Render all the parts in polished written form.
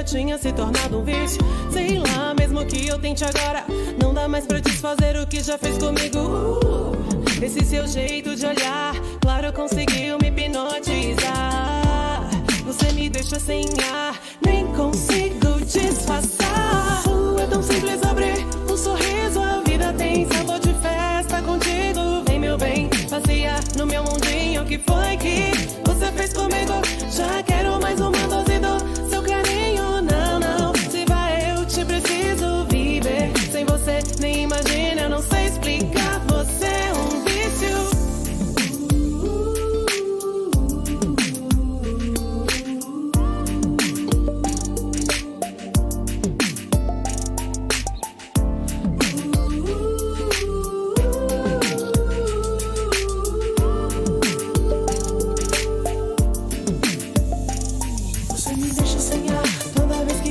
já tinha se tornado um vício. Sei lá, mesmo que eu tente agora, não dá mais pra desfazer o que já fez comigo. Esse seu jeito de olhar, claro, conseguiu me hipnotizar. Você me deixa sem ar, nem consigo disfarçar. É tão simples abrir um sorriso, a vida tem sabor de festa contigo. Vem meu bem, passear no meu mundinho. Que foi que você fez comigo? Já quero mais uma dose do seu carinho. Não, não, se vai eu te preciso viver. Sem você nem imagina, eu não sei explicar. Você é um vício.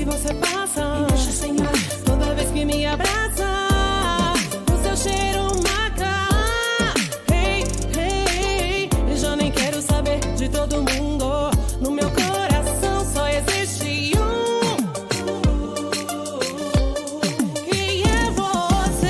Você passa, me deixa sem ar. Toda vez que me abraça, o seu cheiro marca. Hey, hey, hey. Já nem quero saber de todo mundo. No meu coração só existe um. Que é você.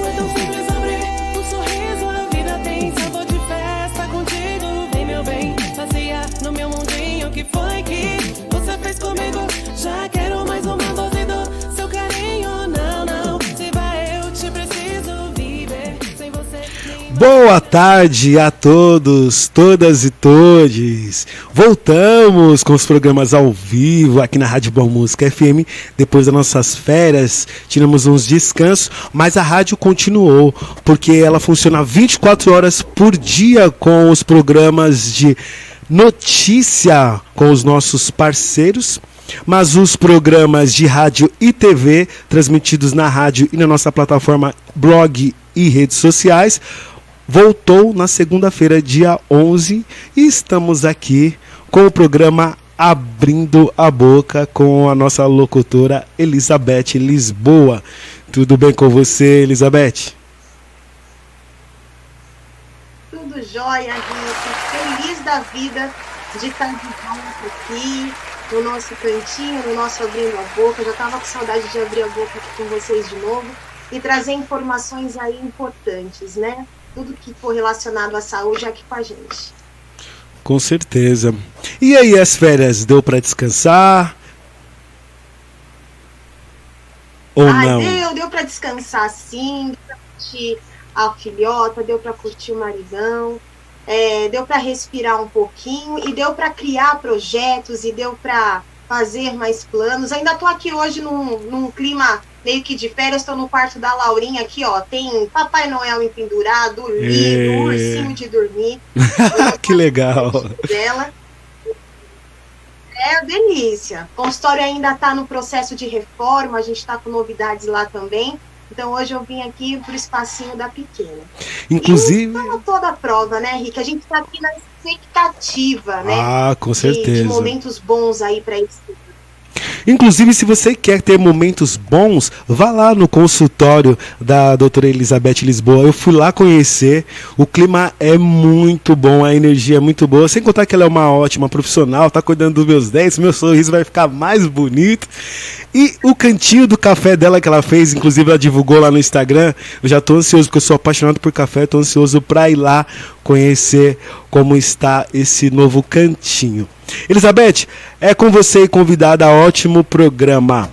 É tão simples abrir um sorriso. A vida tem sabor de festa contigo. Vem meu bem, passear no meu mundinho. Que foi que você fez comigo? Já quero mais uma dose do seu carinho. Não, não, se vai eu te preciso viver. Sem você nem... Boa tarde a todos, todas e todes. Voltamos com os programas ao vivo aqui na Rádio Boa Música FM. Depois das nossas férias, tiramos uns descansos, mas a rádio continuou, porque ela funciona 24 horas por dia com os programas de notícia com os nossos parceiros, mas os programas de rádio e TV transmitidos na rádio e na nossa plataforma blog e redes sociais voltou na segunda-feira, dia 11, e estamos aqui com o programa Abrindo a Boca com a nossa locutora Elizabeth Lisboa. Tudo bem com você, Elizabeth? Tudo jóia, Rico. Feliz da vida de estar de volta aqui no nosso cantinho, no nosso Abrindo a Boca. Eu já estava com saudade de abrir a boca aqui com vocês de novo e trazer informações aí importantes, né? Tudo que for relacionado à saúde aqui com a gente. Com certeza. E aí, as férias, deu para descansar? Ou não? Deu para descansar sim, deu para curtir a filhota, deu para curtir o maridão. Deu para respirar um pouquinho e deu para criar projetos e deu para fazer mais planos. Ainda estou aqui hoje num clima meio que de férias, estou no quarto da Laurinha aqui, ó, tem Papai Noel empendurado, o livro, o ursinho de dormir. Que legal! Dela. É delícia. O consultório ainda está no processo de reforma, a gente está com novidades lá também. Então hoje eu vim aqui pro espacinho da pequena. Inclusive... E estamos toda a prova, né, Rick? A gente está aqui na expectativa, né? Ah, com certeza. De momentos bons aí para esse. Inclusive, se você quer ter momentos bons, vá lá no consultório da doutora Elizabeth Lisboa. Eu fui lá conhecer, o clima é muito bom, a energia é muito boa, sem contar que ela é uma ótima profissional, tá cuidando dos meus dentes, meu sorriso vai ficar mais bonito. E o cantinho do café dela que ela fez, inclusive ela divulgou lá no Instagram, eu já tô ansioso, porque eu sou apaixonado por café, tô ansioso para ir lá conhecer como está esse novo cantinho. Elizabeth, é com você e convidada, ótimo programa.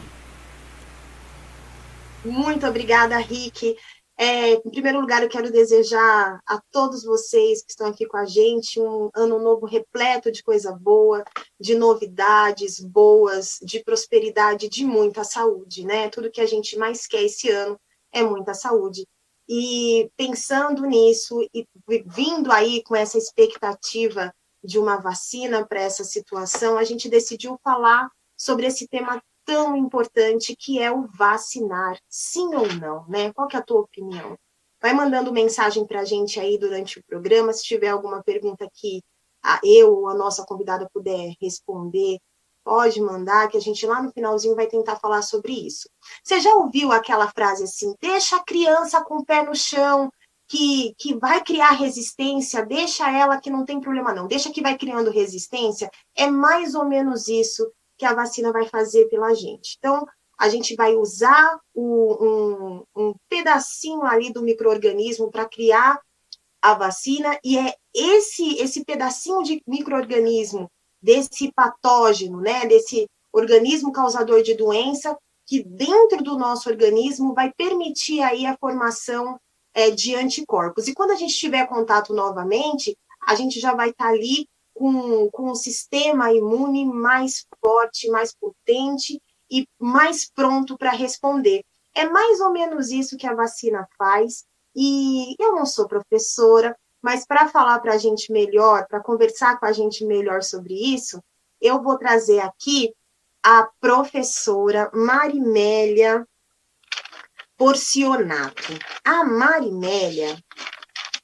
Muito obrigada, Rick. Em primeiro lugar, eu quero desejar a todos vocês que estão aqui com a gente um ano novo repleto de coisa boa, de novidades boas, de prosperidade, de muita saúde, né? Tudo que a gente mais quer esse ano é muita saúde. E pensando nisso e vindo aí com essa expectativa de uma vacina para essa situação, a gente decidiu falar sobre esse tema tão importante que é o vacinar, sim ou não, né? Qual que é a tua opinião? Vai mandando mensagem para a gente aí durante o programa, se tiver alguma pergunta que eu ou a nossa convidada puder responder, pode mandar, que a gente lá no finalzinho vai tentar falar sobre isso. Você já ouviu aquela frase assim, deixa a criança com o pé no chão, que vai criar resistência, deixa ela que não tem problema não, deixa que vai criando resistência? É mais ou menos isso que a vacina vai fazer pela gente. Então, a gente vai usar um pedacinho ali do micro-organismo para criar a vacina, e é esse pedacinho de micro-organismo, desse patógeno, né, desse organismo causador de doença, que dentro do nosso organismo vai permitir aí a formação de anticorpos. E quando a gente tiver contato novamente, a gente já vai estar ali com um sistema imune mais forte, mais potente e mais pronto para responder. É mais ou menos isso que a vacina faz. E eu não sou professora, mas para falar para a gente melhor, para conversar com a gente melhor sobre isso, eu vou trazer aqui a professora Marimélia Porcionato. A Marimélia,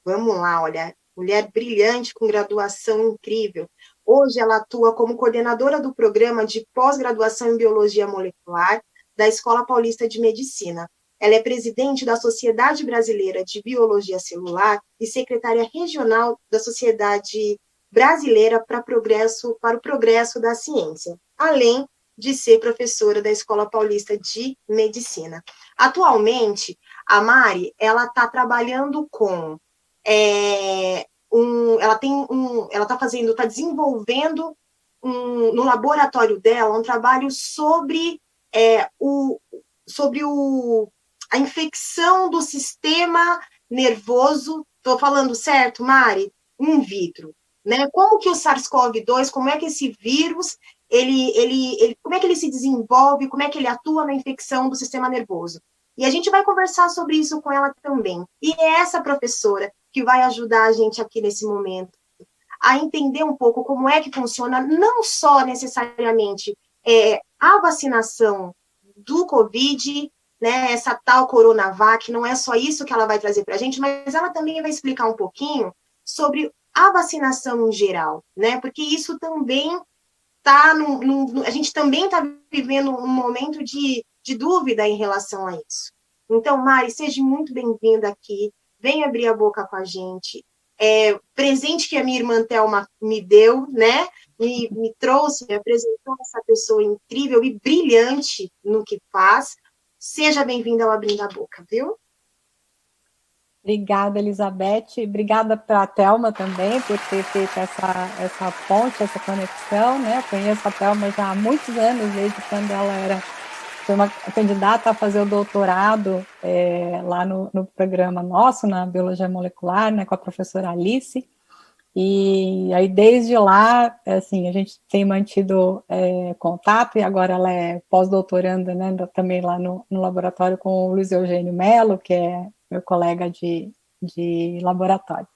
vamos lá, olha, mulher brilhante com graduação incrível. Hoje ela atua como coordenadora do programa de pós-graduação em Biologia Molecular da Escola Paulista de Medicina. Ela é presidente da Sociedade Brasileira de Biologia Celular e secretária regional da Sociedade Brasileira para o Progresso da Ciência, além de ser professora da Escola Paulista de Medicina. Atualmente, a Mari, ela está trabalhando com está desenvolvendo no laboratório dela um trabalho sobre a infecção do sistema nervoso, estou falando certo, Mari? In vitro, né? Como que o SARS-CoV-2, como é que esse vírus, como é que ele se desenvolve, como é que ele atua na infecção do sistema nervoso. E a gente vai conversar sobre isso com ela também. E é essa professora que vai ajudar a gente aqui nesse momento a entender um pouco como é que funciona, não só necessariamente a vacinação do Covid, né, essa tal Coronavac, não é só isso que ela vai trazer para a gente, mas ela também vai explicar um pouquinho sobre a vacinação em geral, né, porque isso também está, a gente também está vivendo um momento de dúvida em relação a isso. Então, Mari, seja muito bem-vinda aqui, venha abrir a boca com a gente, presente que a minha irmã Thelma me deu, né, me trouxe, me apresentou essa pessoa incrível e brilhante no que faz. Seja bem-vinda ao Abrindo a Boca, viu? Obrigada, Elizabeth. Obrigada para a Thelma também, por ter feito essa ponte, essa conexão, né? Eu conheço a Thelma já há muitos anos, desde quando ela foi uma candidata a fazer o doutorado lá no programa nosso, na Biologia Molecular, né, com a professora Alice. E aí, desde lá, assim, a gente tem mantido contato, e agora ela é pós-doutoranda, né, também lá no laboratório com o Luiz Eugênio Melo, que é meu colega de laboratório.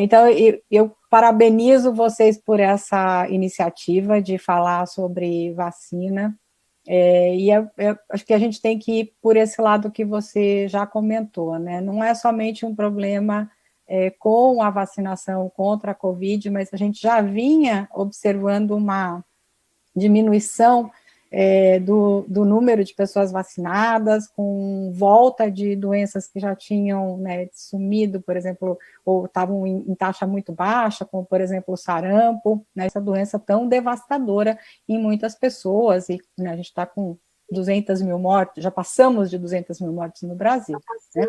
Então, eu parabenizo vocês por essa iniciativa de falar sobre vacina, e eu acho que a gente tem que ir por esse lado que você já comentou, né? Não é somente um problema com a vacinação contra a Covid, mas a gente já vinha observando uma diminuição do número de pessoas vacinadas, com volta de doenças que já tinham, né, sumido, por exemplo, ou estavam em taxa muito baixa, como, por exemplo, o sarampo, né, essa doença tão devastadora em muitas pessoas, e né, a gente está com 200 mil mortes, já passamos de 200 mil mortes no Brasil, né?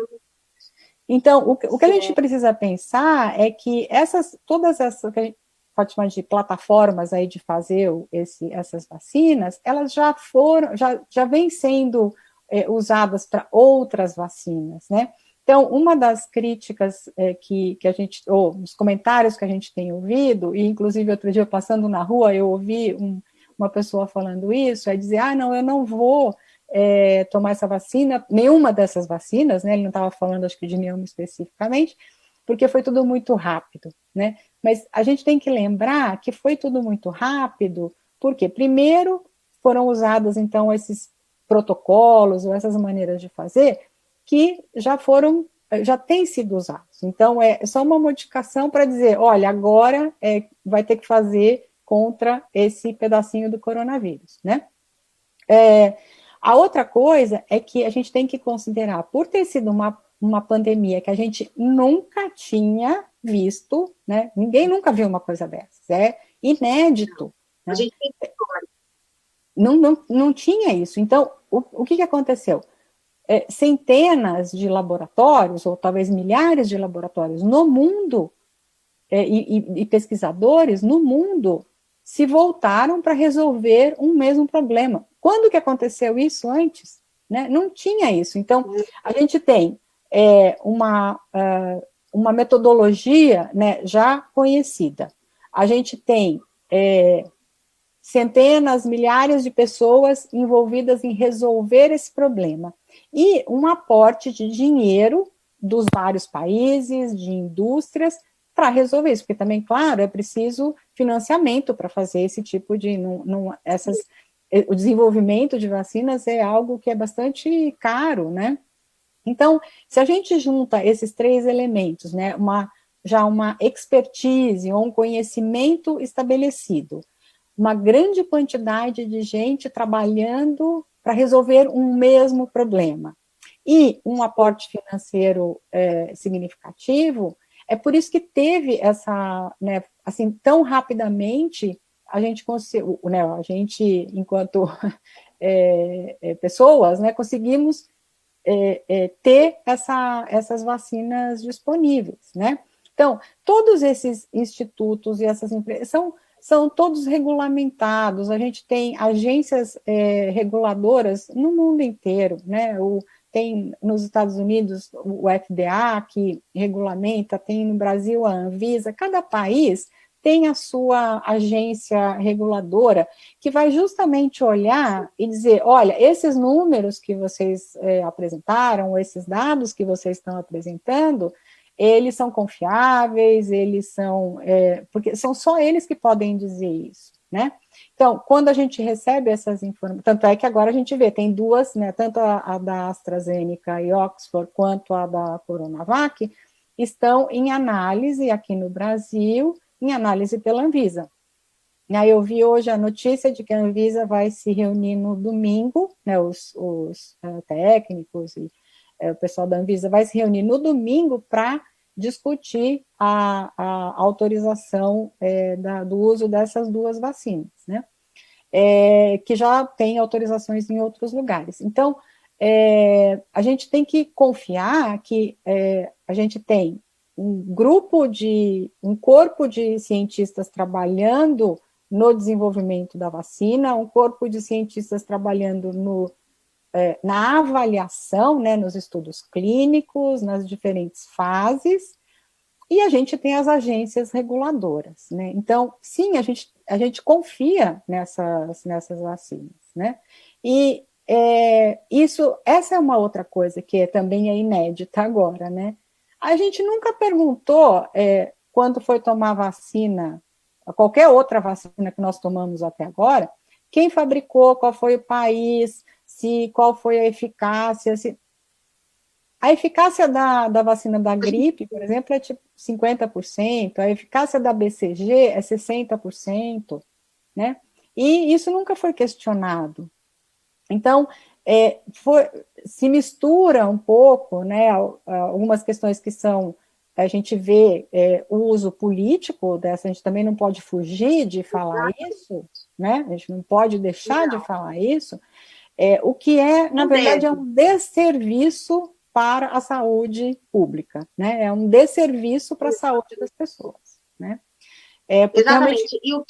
Então, o que a gente precisa pensar é que todas essas, que a gente pode chamar de plataformas aí de fazer essas vacinas, elas já vêm sendo usadas para outras vacinas, né? Então, uma das críticas que a gente, ou os comentários que a gente tem ouvido, e inclusive outro dia passando na rua, eu ouvi uma pessoa falando isso, dizer, não, eu não vou tomar essa vacina, nenhuma dessas vacinas, né, ele não estava falando, acho que de nenhuma especificamente, porque foi tudo muito rápido, né, mas a gente tem que lembrar que foi tudo muito rápido, porque primeiro foram usados, então, esses protocolos, ou essas maneiras de fazer, que já têm sido usados, então é só uma modificação para dizer, olha, agora vai ter que fazer contra esse pedacinho do coronavírus, né. A outra coisa é que a gente tem que considerar, por ter sido uma pandemia que a gente nunca tinha visto, né? Ninguém nunca viu uma coisa dessas, é inédito. Né? A gente tem história. não tinha isso. Então, o que aconteceu? Centenas de laboratórios, ou talvez milhares de laboratórios no mundo, e pesquisadores no mundo, se voltaram para resolver um mesmo problema. Quando que aconteceu isso antes? Né? Não tinha isso. Então, a gente tem uma metodologia, né, já conhecida. A gente tem centenas, milhares de pessoas envolvidas em resolver esse problema. E um aporte de dinheiro dos vários países, de indústrias, para resolver isso, porque também, claro, é preciso financiamento para fazer esse tipo de... o desenvolvimento de vacinas é algo que é bastante caro, né? Então, se a gente junta esses três elementos, né, já uma expertise ou um conhecimento estabelecido, uma grande quantidade de gente trabalhando para resolver um mesmo problema, e um aporte financeiro significativo, é por isso que teve essa, né, assim, tão rapidamente, a gente conseguiu, né, a gente, enquanto pessoas, né, conseguimos ter essas vacinas disponíveis, né? Então, todos esses institutos e essas empresas são todos regulamentados, a gente tem agências reguladoras no mundo inteiro, né? Tem nos Estados Unidos o FDA, que regulamenta, tem no Brasil a Anvisa, cada país tem a sua agência reguladora, que vai justamente olhar e dizer, olha, esses números que vocês apresentaram, esses dados que vocês estão apresentando, eles são confiáveis, eles são... porque são só eles que podem dizer isso, né? Então, quando a gente recebe essas informações, tanto é que agora a gente vê, tem duas, né, tanto a da AstraZeneca e Oxford, quanto a da Coronavac, estão em análise aqui no Brasil, em análise pela Anvisa. E aí eu vi hoje a notícia de que a Anvisa vai se reunir no domingo, né, os técnicos e o pessoal da Anvisa vai se reunir no domingo para discutir a autorização do uso dessas duas vacinas, né? Que já tem autorizações em outros lugares. Então, a gente tem que confiar que a gente tem um corpo de cientistas trabalhando no desenvolvimento da vacina, um corpo de cientistas trabalhando na avaliação, né, nos estudos clínicos, nas diferentes fases, e a gente tem as agências reguladoras, né? Então, sim, a gente confia nessas vacinas, né? E essa é uma outra coisa que também é inédita agora, né? A gente nunca perguntou, quando foi tomar vacina, qualquer outra vacina que nós tomamos até agora, quem fabricou, qual foi o país, qual foi a eficácia. A eficácia da vacina da gripe, por exemplo, é tipo 50%, a eficácia da BCG é 60%, né? E isso nunca foi questionado. Então, se mistura um pouco, né, algumas questões que a gente vê o uso político dessa, a gente também não pode fugir de falar isso, né? A gente não pode deixar de falar isso, o que na verdade, é um desserviço para a saúde pública, né? É um desserviço para a saúde das pessoas, né? Exatamente. E o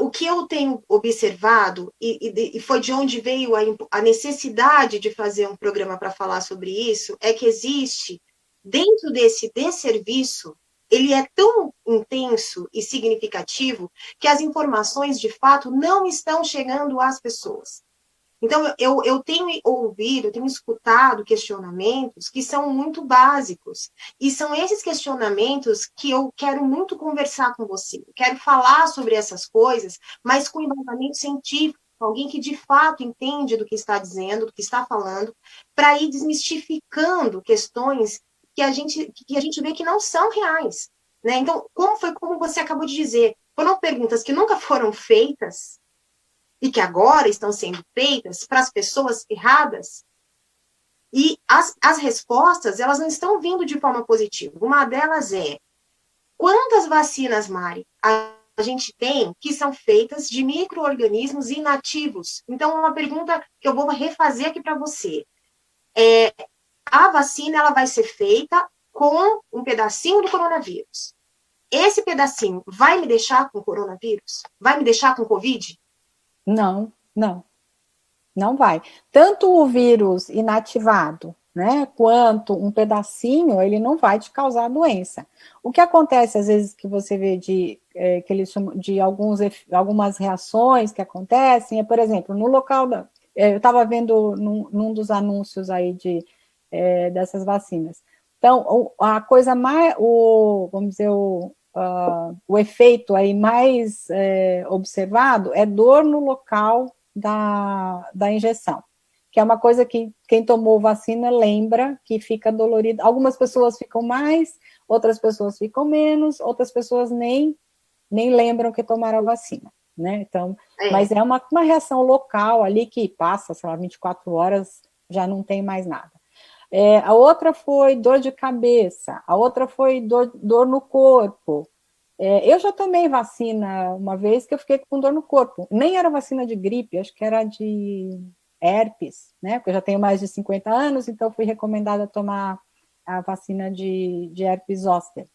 que eu tenho observado, e foi de onde veio a necessidade de fazer um programa para falar sobre isso, é que existe, dentro desse desserviço, ele é tão intenso e significativo que as informações, de fato, não estão chegando às pessoas. Então, eu tenho ouvido, eu tenho escutado questionamentos que são muito básicos. E são esses questionamentos que eu quero muito conversar com você. Eu quero falar sobre essas coisas, mas com embasamento científico, alguém que de fato entende do que está dizendo, do que está falando, para ir desmistificando questões que a gente vê que não são reais. Né? Então, como você acabou de dizer, foram perguntas que nunca foram feitas, e que agora estão sendo feitas para as pessoas erradas, e as respostas, elas não estão vindo de forma positiva. Uma delas é, quantas vacinas, Mari, a a gente tem que são feitas de micro-organismos inativos. Então, uma pergunta que eu vou refazer aqui para você. A vacina ela vai ser feita com um pedacinho do coronavírus. Esse pedacinho vai me deixar com coronavírus? Vai me deixar com Covid? Não, não. Não vai. Tanto o vírus inativado, né, quanto um pedacinho, ele não vai te causar doença. O que acontece, às vezes, que você vê que eles chamam de algumas reações que acontecem, por exemplo, no local eu estava vendo num dos anúncios aí dessas vacinas. Então, a coisa mais, vamos dizer, o efeito aí mais observado é dor no local da injeção, que é uma coisa que quem tomou vacina lembra que fica dolorido. Algumas pessoas ficam mais, outras pessoas ficam menos, outras pessoas nem lembram que tomaram a vacina, né? Então, mas é uma reação local ali que passa, sei lá, 24 horas, já não tem mais nada. A outra foi dor de cabeça, a outra foi dor no corpo. Eu já tomei vacina uma vez que eu fiquei com dor no corpo. Nem era vacina de gripe, acho que era de herpes, né? Porque eu já tenho mais de 50 anos, então fui recomendada a tomar a vacina de herpes zoster.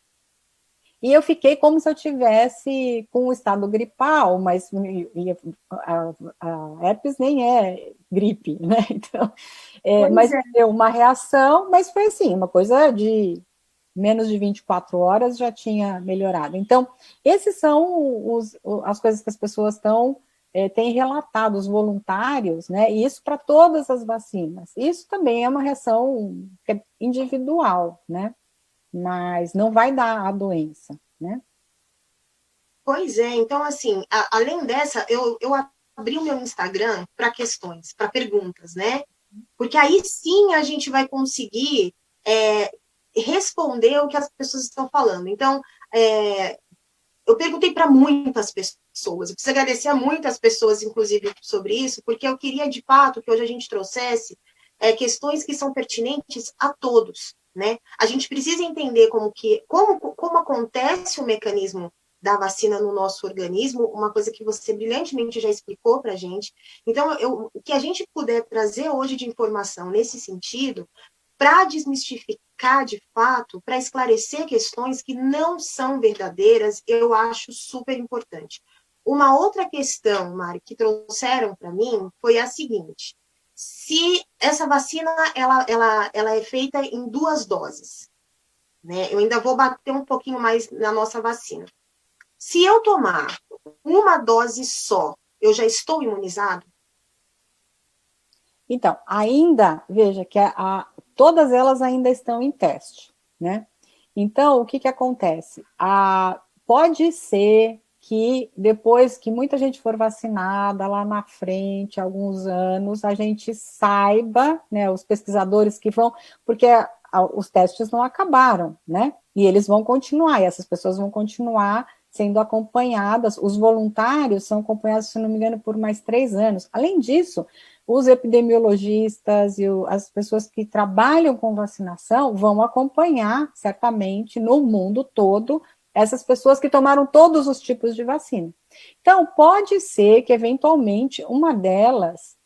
E eu fiquei como se eu tivesse com um estado gripal, mas a herpes nem é gripe, né? Então, mas deu uma reação, mas foi assim, uma coisa de menos de 24 horas já tinha melhorado. Então, esses são as coisas que as pessoas têm relatado, os voluntários, né? E isso para todas as vacinas. Isso também é uma reação individual, né? Mas não vai dar a doença, né? Pois é, então assim, além dessa, eu abri o meu Instagram para questões, para perguntas, né? Porque aí sim a gente vai conseguir responder o que as pessoas estão falando. Então, eu perguntei para muitas pessoas, eu preciso agradecer a muitas pessoas, inclusive, sobre isso, porque eu queria, de fato, que hoje a gente trouxesse questões que são pertinentes a todos, né? A gente precisa entender como acontece o mecanismo da vacina no nosso organismo, uma coisa que você brilhantemente já explicou para a gente. Então, o que a gente puder trazer hoje de informação nesse sentido, para desmistificar de fato, para esclarecer questões que não são verdadeiras, eu acho super importante. Uma outra questão, Mari, que trouxeram para mim foi a seguinte: se essa vacina ela é feita em 2 doses, né? Eu ainda vou bater um pouquinho mais na nossa vacina. Se eu tomar uma dose só, eu já estou imunizado? Então, ainda, veja que todas elas ainda estão em teste, né? Então, o que acontece? Pode ser que depois que muita gente for vacinada lá na frente, alguns anos, a gente saiba, né, os pesquisadores que vão, porque os testes não acabaram, né? E eles vão continuar, e essas pessoas vão continuar sendo acompanhadas, os voluntários são acompanhados, se não me engano, por mais 3 anos. Além disso, os epidemiologistas e as pessoas que trabalham com vacinação vão acompanhar, certamente, no mundo todo, essas pessoas que tomaram todos os tipos de vacina. Então, pode ser que, eventualmente, uma delas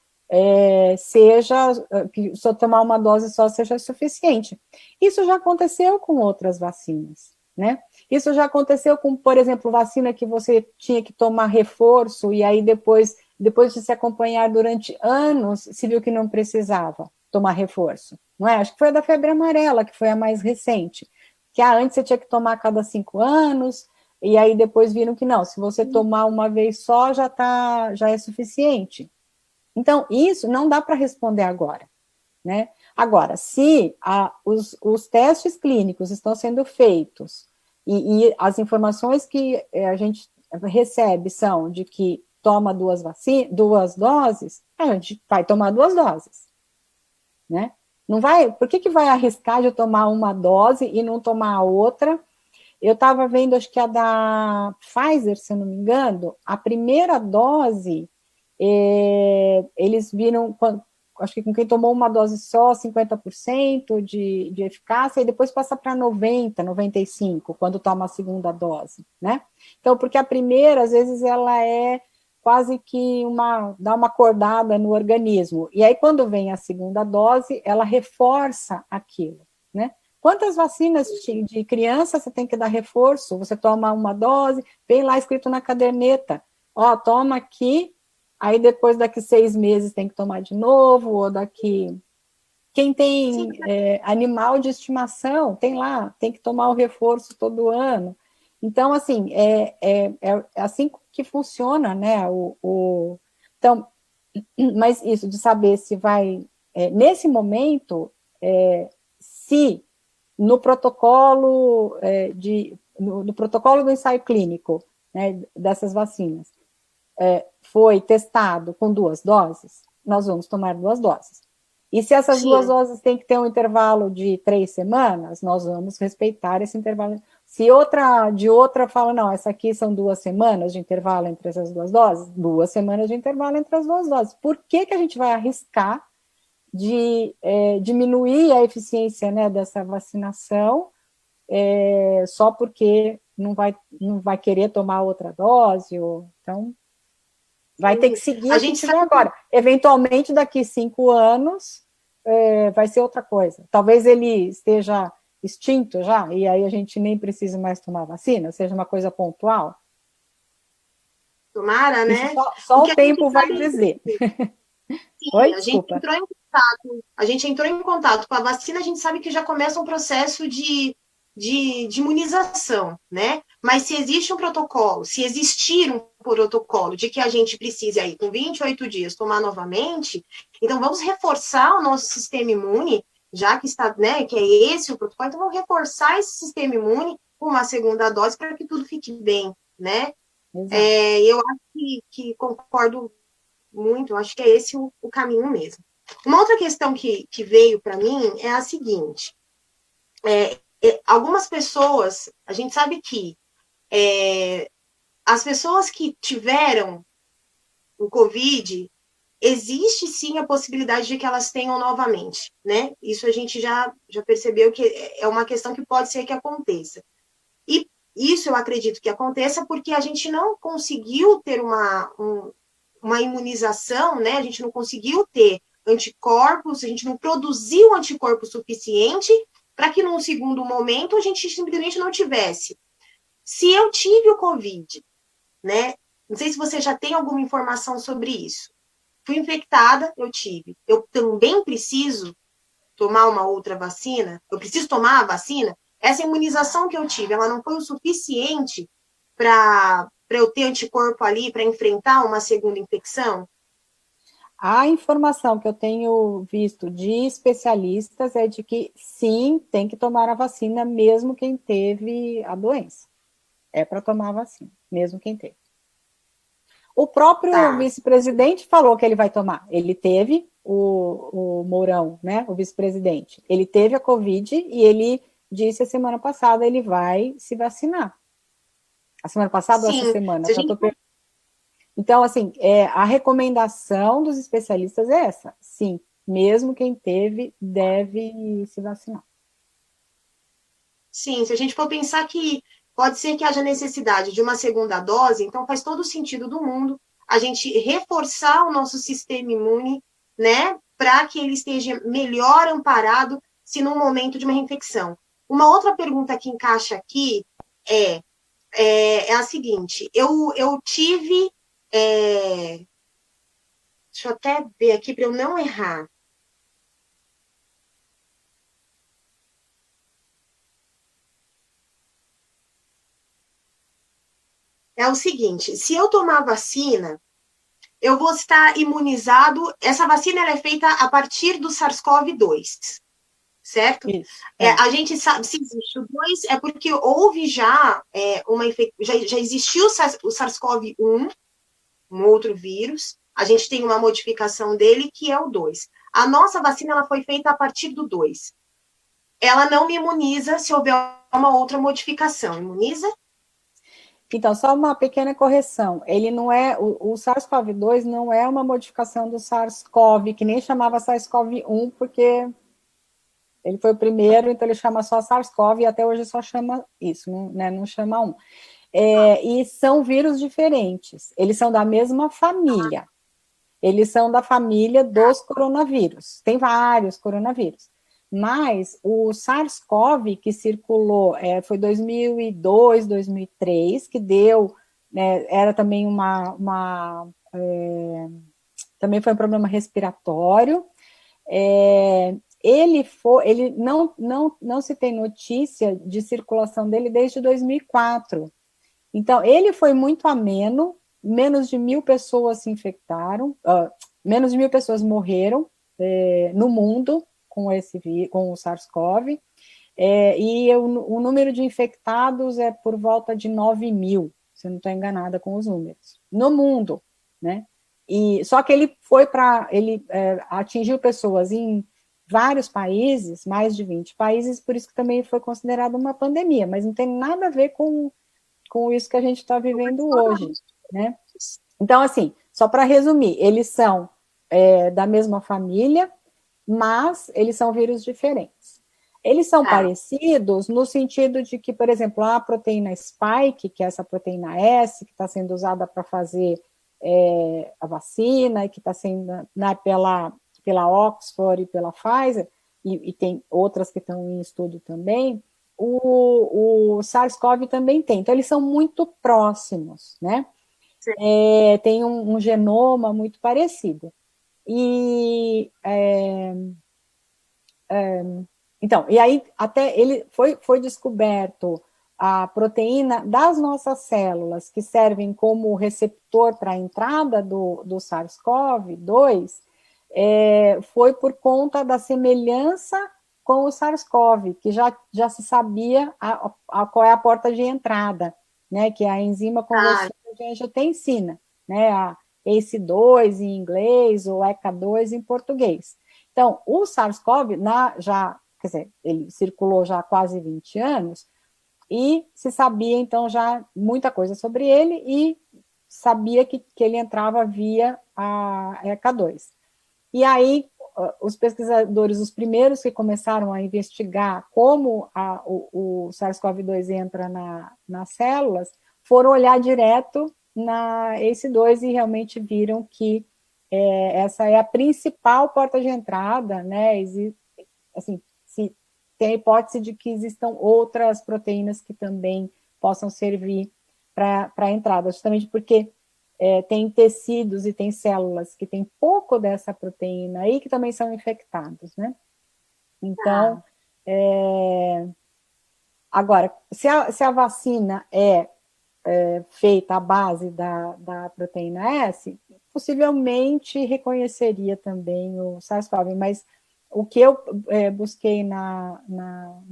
que só tomar uma dose só seja suficiente. Isso já aconteceu com outras vacinas, né? Isso já aconteceu com, por exemplo, vacina que você tinha que tomar reforço e aí depois de se acompanhar durante anos, se viu que não precisava tomar reforço, não é? Acho que foi a da febre amarela, que foi a mais recente, que antes você tinha que tomar a cada 5 anos, e aí depois viram que não, se você tomar uma vez só, já é suficiente. Então, isso não dá para responder agora, né? Agora, se os testes clínicos estão sendo feitos e as informações que a gente recebe são de que toma 2 doses, a gente vai tomar 2 doses, né? Não vai, por que vai arriscar de tomar uma dose e não tomar a outra? Eu estava vendo, acho que a da Pfizer, se eu não me engano, a primeira dose, eles viram, acho que com quem tomou uma dose só, 50% de eficácia, e depois passa para 90%, 95%, quando toma a segunda dose, né? Então, porque a primeira, às vezes, ela é quase que dá uma acordada no organismo, e aí quando vem a segunda dose, ela reforça aquilo, né? Quantas vacinas de criança você tem que dar reforço? Você toma uma dose, vem lá escrito na caderneta, ó, toma aqui, aí depois daqui 6 meses tem que tomar de novo, ou daqui... Quem tem animal de estimação, tem lá, tem que tomar o reforço todo ano. Então, assim, é assim que funciona, né? Então, mas isso de saber se vai... nesse momento, se no protocolo no protocolo do ensaio clínico, né, dessas vacinas, foi testado com 2 doses, nós vamos tomar 2 doses. E se essas Sim. 2 doses têm que ter um intervalo de 3 semanas, nós vamos respeitar esse intervalo. Se outra fala, não, essa aqui são 2 semanas de intervalo entre essas 2 doses, 2 semanas de intervalo entre as 2 doses. Por que a gente vai arriscar de diminuir a eficiência, né, dessa vacinação só porque não vai querer tomar outra dose? Então, vai ter que seguir a gente tiver agora. Eventualmente, daqui 5 anos, vai ser outra coisa. Talvez ele esteja extinto já, e aí a gente nem precise mais tomar vacina, seja uma coisa pontual. Tomara, né? Isso só o tempo vai dizer. Sim, Oi, a gente entrou em contato com a vacina, a gente sabe que já começa um processo de imunização, né? Mas se existe um protocolo, se existir um protocolo de que a gente precise aí, com 28 dias, tomar novamente, então vamos reforçar o nosso sistema imune, já que está, né, que é esse o protocolo, então vamos reforçar esse sistema imune com uma segunda dose para que tudo fique bem, né? Eu acho que concordo muito, acho que é esse o caminho mesmo. Uma outra questão que veio para mim é a seguinte, algumas pessoas, a gente sabe que as pessoas que tiveram o Covid, existe sim a possibilidade de que elas tenham novamente, né? Isso a gente já percebeu que é uma questão que pode ser que aconteça. E isso eu acredito que aconteça porque a gente não conseguiu ter uma imunização, né? A gente não conseguiu ter anticorpos, a gente não produziu anticorpo suficiente para que num segundo momento a gente simplesmente não tivesse. Se eu tive o Covid, né? Não sei se você já tem alguma informação sobre isso. Fui infectada, eu tive. Eu também preciso tomar uma outra vacina? Eu preciso tomar a vacina? Essa imunização que eu tive, ela não foi o suficiente para eu ter anticorpo ali para enfrentar uma segunda infecção? A informação que eu tenho visto de especialistas é de que, sim, tem que tomar a vacina, mesmo quem teve a doença. É para tomar a vacina, mesmo quem teve. O próprio vice-presidente falou que ele vai tomar. Ele teve o Mourão, né, o vice-presidente. Ele teve a Covid e ele disse a semana passada ele vai se vacinar. A semana passada ou essa semana? Então, assim, a recomendação dos especialistas é essa. Sim, mesmo quem teve deve se vacinar. Sim, se a gente for pensar que pode ser que haja necessidade de uma segunda dose, então faz todo o sentido do mundo a gente reforçar o nosso sistema imune, né, para que ele esteja melhor amparado se num momento de uma reinfecção. Uma outra pergunta que encaixa aqui é a seguinte, eu tive... deixa eu até ver aqui para eu não errar. É o seguinte, se eu tomar a vacina, eu vou estar imunizado. Essa vacina ela é feita a partir do SARS-CoV-2, certo? Isso, a gente sabe se existe o 2, é porque houve já já existiu o SARS-CoV-1, um outro vírus, a gente tem uma modificação dele que é o 2. A nossa vacina ela foi feita a partir do 2. Ela não me imuniza se houver uma outra modificação. Imuniza? Então, só uma pequena correção. Ele não é, o SARS-CoV-2 não é uma modificação do SARS-CoV, que nem chamava SARS-CoV-1, porque ele foi o primeiro, então ele chama só SARS-CoV e até hoje só chama isso, não, né, não chama 1. E são vírus diferentes. Eles são da mesma família. Eles são da família dos coronavírus. Tem vários coronavírus. Mas o SARS-CoV que circulou foi 2002, 2003, que deu, né, era também também foi um problema respiratório. Ele não se tem notícia de circulação dele desde 2004. Então, ele foi muito ameno, menos de 1.000 pessoas se infectaram, menos de 1.000 pessoas morreram no mundo com o SARS-CoV, e o número de infectados é por volta de 9.000, se eu não estou enganada com os números, no mundo, né? Só que ele atingiu pessoas em vários países, mais de 20 países, por isso que também foi considerado uma pandemia, mas não tem nada a ver com isso que a gente está vivendo hoje, né? Então, assim, só para resumir, eles são da mesma família, mas eles são vírus diferentes. Eles são parecidos no sentido de que, por exemplo, a proteína spike, que é essa proteína S, que está sendo usada para fazer a vacina, e que está sendo pela Oxford e pela Pfizer, e tem outras que estão em estudo também, o SARS-CoV também tem. Então, eles são muito próximos, né? Tem um genoma muito parecido. Então, e aí até ele foi descoberto a proteína das nossas células, que servem como receptor para a entrada do SARS-CoV-2, foi por conta da semelhança com o SARS-CoV, que já se sabia qual é a porta de entrada, né, que é a enzima conversora de angiotensina, né, a ACE2 em inglês ou ECA2 em português. Então, o SARS-CoV, quer dizer, ele circulou já há quase 20 anos, e se sabia, então, já muita coisa sobre ele, e sabia que ele entrava via a ECA2. E aí, os pesquisadores, os primeiros que começaram a investigar como o SARS-CoV-2 entra nas células, foram olhar direto na ACE2 e realmente viram que essa é a principal porta de entrada, né? Assim, tem a hipótese de que existam outras proteínas que também possam servir para a entrada, justamente porque tem tecidos e tem células que têm pouco dessa proteína aí que também são infectados, né? Então, agora, se a vacina é feita à base da proteína S, possivelmente reconheceria também o SARS-CoV, mas o que eu busquei na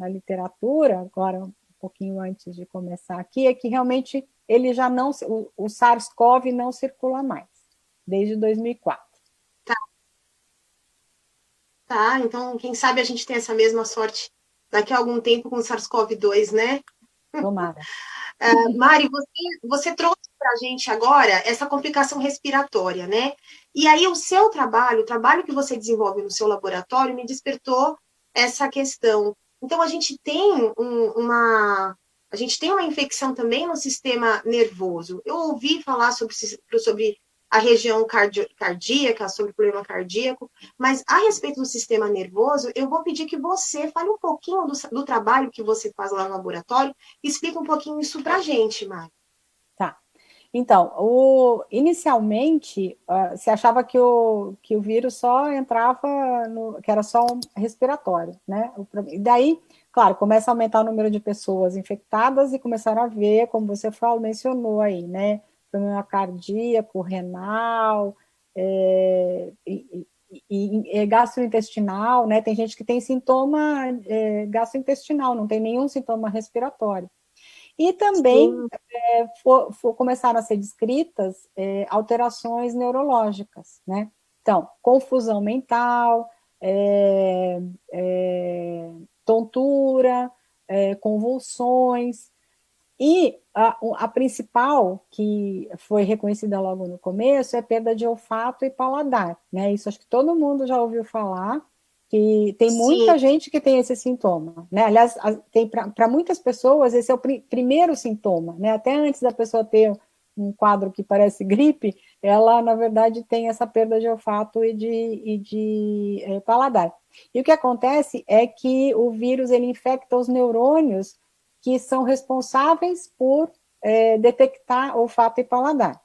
literatura, agora um pouquinho antes de começar aqui, é que realmente ele já não, o SARS-CoV não circula mais, desde 2004. Tá, então quem sabe a gente tem essa mesma sorte daqui a algum tempo com o SARS-CoV-2, né? Tomara. Mari, você trouxe para a gente agora essa complicação respiratória, né? E aí o seu trabalho, o trabalho que você desenvolve no seu laboratório, me despertou essa questão. Então a gente tem a gente tem uma infecção também no sistema nervoso. Eu ouvi falar sobre a região cardíaca, sobre o problema cardíaco, mas a respeito do sistema nervoso, eu vou pedir que você fale um pouquinho do trabalho que você faz lá no laboratório e explica um pouquinho isso para a gente, Mari. Tá. Então, inicialmente, se achava que o vírus só entrava, que era só um respiratório, né? E daí, claro, começa a aumentar o número de pessoas infectadas e começaram a ver, como você mencionou aí, né? Problema cardíaco, renal, e gastrointestinal, né? Tem gente que tem sintoma gastrointestinal, não tem nenhum sintoma respiratório. E também começaram a ser descritas alterações neurológicas, né? Então, confusão mental, tontura, convulsões. E a principal, que foi reconhecida logo no começo, é perda de olfato e paladar, né? Isso acho que todo mundo já ouviu falar, que tem Sim, muita gente que tem esse sintoma, né? Aliás, tem para muitas pessoas esse é o primeiro sintoma, né? Até antes da pessoa ter um quadro que parece gripe, ela, na verdade, tem essa perda de olfato e de paladar. E o que acontece é que o vírus, ele infecta os neurônios que são responsáveis por detectar olfato e paladar.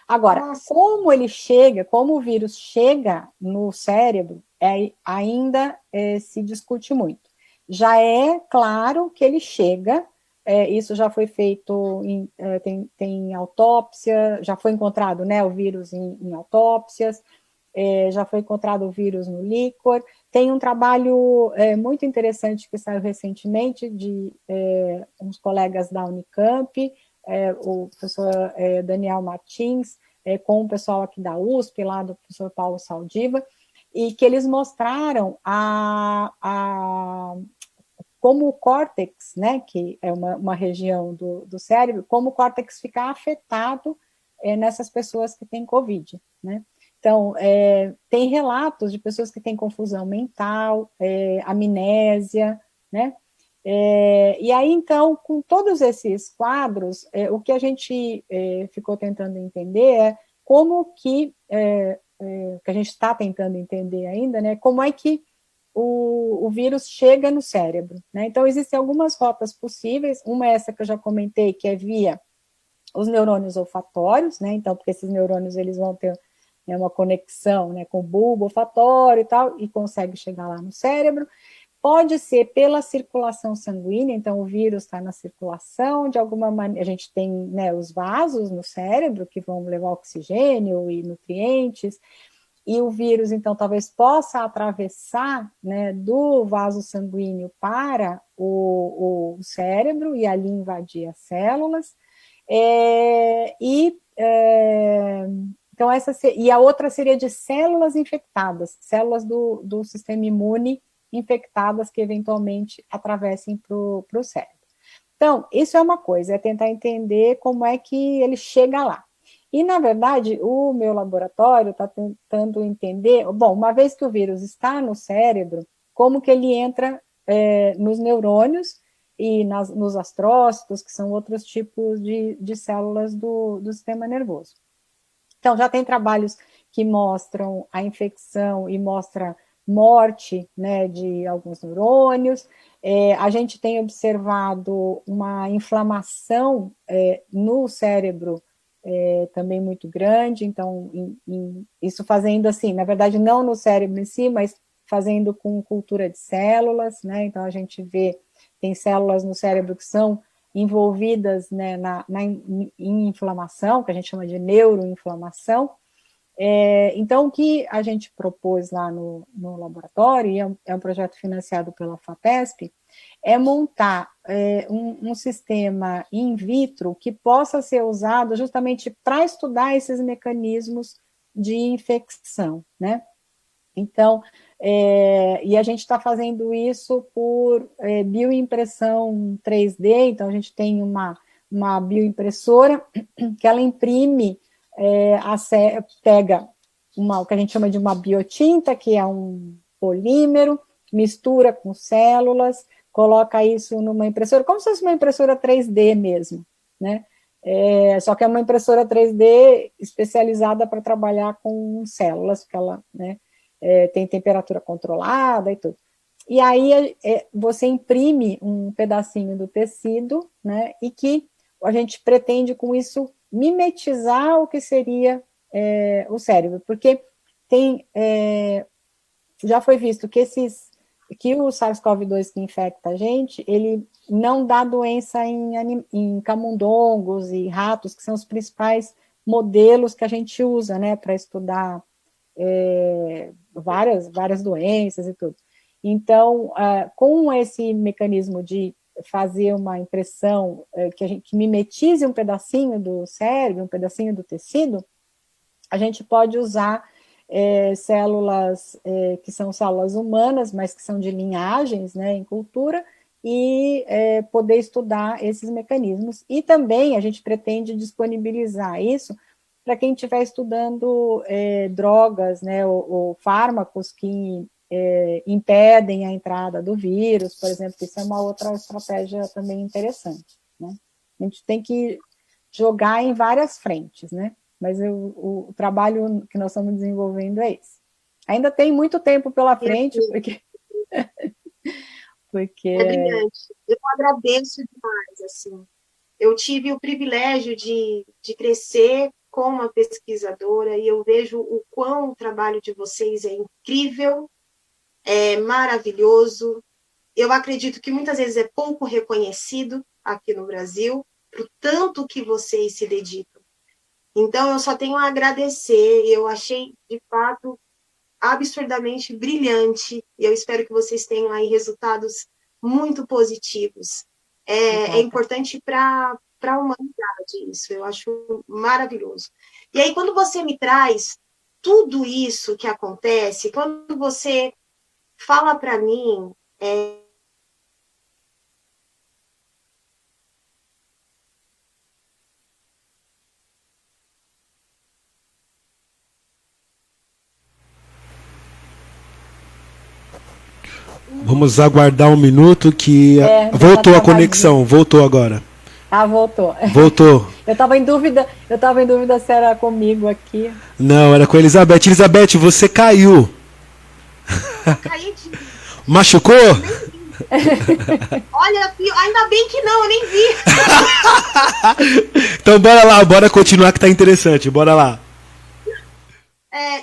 Agora, nossa, como ele chega, como o vírus chega no cérebro, ainda se discute muito. Já é claro que ele chega, isso já foi feito, tem autópsia, já foi encontrado, né, o vírus em autópsias, já foi encontrado o vírus no líquor. Tem um trabalho muito interessante que saiu recentemente de uns colegas da Unicamp, o professor Daniel Martins, com o pessoal aqui da USP, lá do professor Paulo Saldiva, e que eles mostraram como o córtex, né, que é uma região do cérebro, como o córtex fica afetado nessas pessoas que têm Covid, né? Então, tem relatos de pessoas que têm confusão mental, amnésia, né? E aí, então, com todos esses quadros, o que a gente ficou tentando entender é como que a gente está tentando entender ainda, né? Como é que o vírus chega no cérebro, né? Então, existem algumas rotas possíveis, uma é essa que eu já comentei, que é via os neurônios olfatórios, né? Então, porque esses neurônios, eles vão ter uma conexão, né, com o bulbo olfatório e tal, e consegue chegar lá no cérebro. Pode ser pela circulação sanguínea, então o vírus está na circulação, de alguma maneira, a gente tem, né, os vasos no cérebro que vão levar oxigênio e nutrientes, e o vírus, então, talvez possa atravessar, né, do vaso sanguíneo para o cérebro e ali invadir as células. Então, e a outra seria de células infectadas, células do sistema imune infectadas que eventualmente atravessem para o cérebro. Então, isso é uma coisa, é tentar entender como é que ele chega lá. E, na verdade, o meu laboratório está tentando entender, bom, uma vez que o vírus está no cérebro, como que ele entra nos neurônios e nos astrócitos, que são outros tipos de células do sistema nervoso. Então, já tem trabalhos que mostram a infecção e mostra morte, né, de alguns neurônios. A gente tem observado uma inflamação no cérebro também muito grande, então, isso fazendo assim, na verdade, não no cérebro em si, mas fazendo com cultura de células, né, então a gente vê, tem células no cérebro que são envolvidas, né, em inflamação, que a gente chama de neuroinflamação. Então, o que a gente propôs lá no laboratório, e é um projeto financiado pela FAPESP, é montar um sistema in vitro que possa ser usado justamente para estudar esses mecanismos de infecção, né? Então, e a gente está fazendo isso por bioimpressão 3D, então a gente tem uma bioimpressora que ela imprime, pega o que a gente chama de uma biotinta, que é um polímero, mistura com células, coloca isso numa impressora, como se fosse uma impressora 3D mesmo, né? Só que é uma impressora 3D especializada para trabalhar com células, porque ela, né, tem temperatura controlada e tudo. E aí você imprime um pedacinho do tecido, né, e que a gente pretende com isso mimetizar o que seria o cérebro, porque já foi visto que o SARS-CoV-2 que infecta a gente, ele não dá doença em camundongos e ratos, que são os principais modelos que a gente usa, né, para estudar várias doenças e tudo. Então, com esse mecanismo de fazer uma impressão que mimetize um pedacinho do cérebro, um pedacinho do tecido, a gente pode usar células que são células humanas, mas que são de linhagens, né, em cultura, e poder estudar esses mecanismos. E também a gente pretende disponibilizar isso para quem estiver estudando drogas, né, ou fármacos que impedem a entrada do vírus, por exemplo. Isso é uma outra estratégia também interessante, né? A gente tem que jogar em várias frentes, né? Mas o trabalho que nós estamos desenvolvendo é esse. Ainda tem muito tempo pela frente, porque... É brilhante. Eu agradeço demais, assim. Eu tive o privilégio de crescer como uma pesquisadora e eu vejo o quão o trabalho de vocês é incrível, é maravilhoso. Eu acredito que muitas vezes é pouco reconhecido aqui no Brasil, por tanto que vocês se dedicam. Então, eu só tenho a agradecer. Eu achei, de fato, absurdamente brilhante e eu espero que vocês tenham aí resultados muito positivos. É importante para a humanidade isso, eu acho maravilhoso. E aí, quando você me traz tudo isso que acontece, quando você fala para mim... Vamos aguardar um minuto que voltou a conexão, voltou agora. Ah, voltou. Voltou. Eu estava em dúvida se era comigo aqui. Não, era com a Elizabeth. Elizabeth, você caiu. Caí de... Machucou? Olha, ainda bem que não, eu nem vi. Então bora lá, bora continuar que tá interessante, bora lá.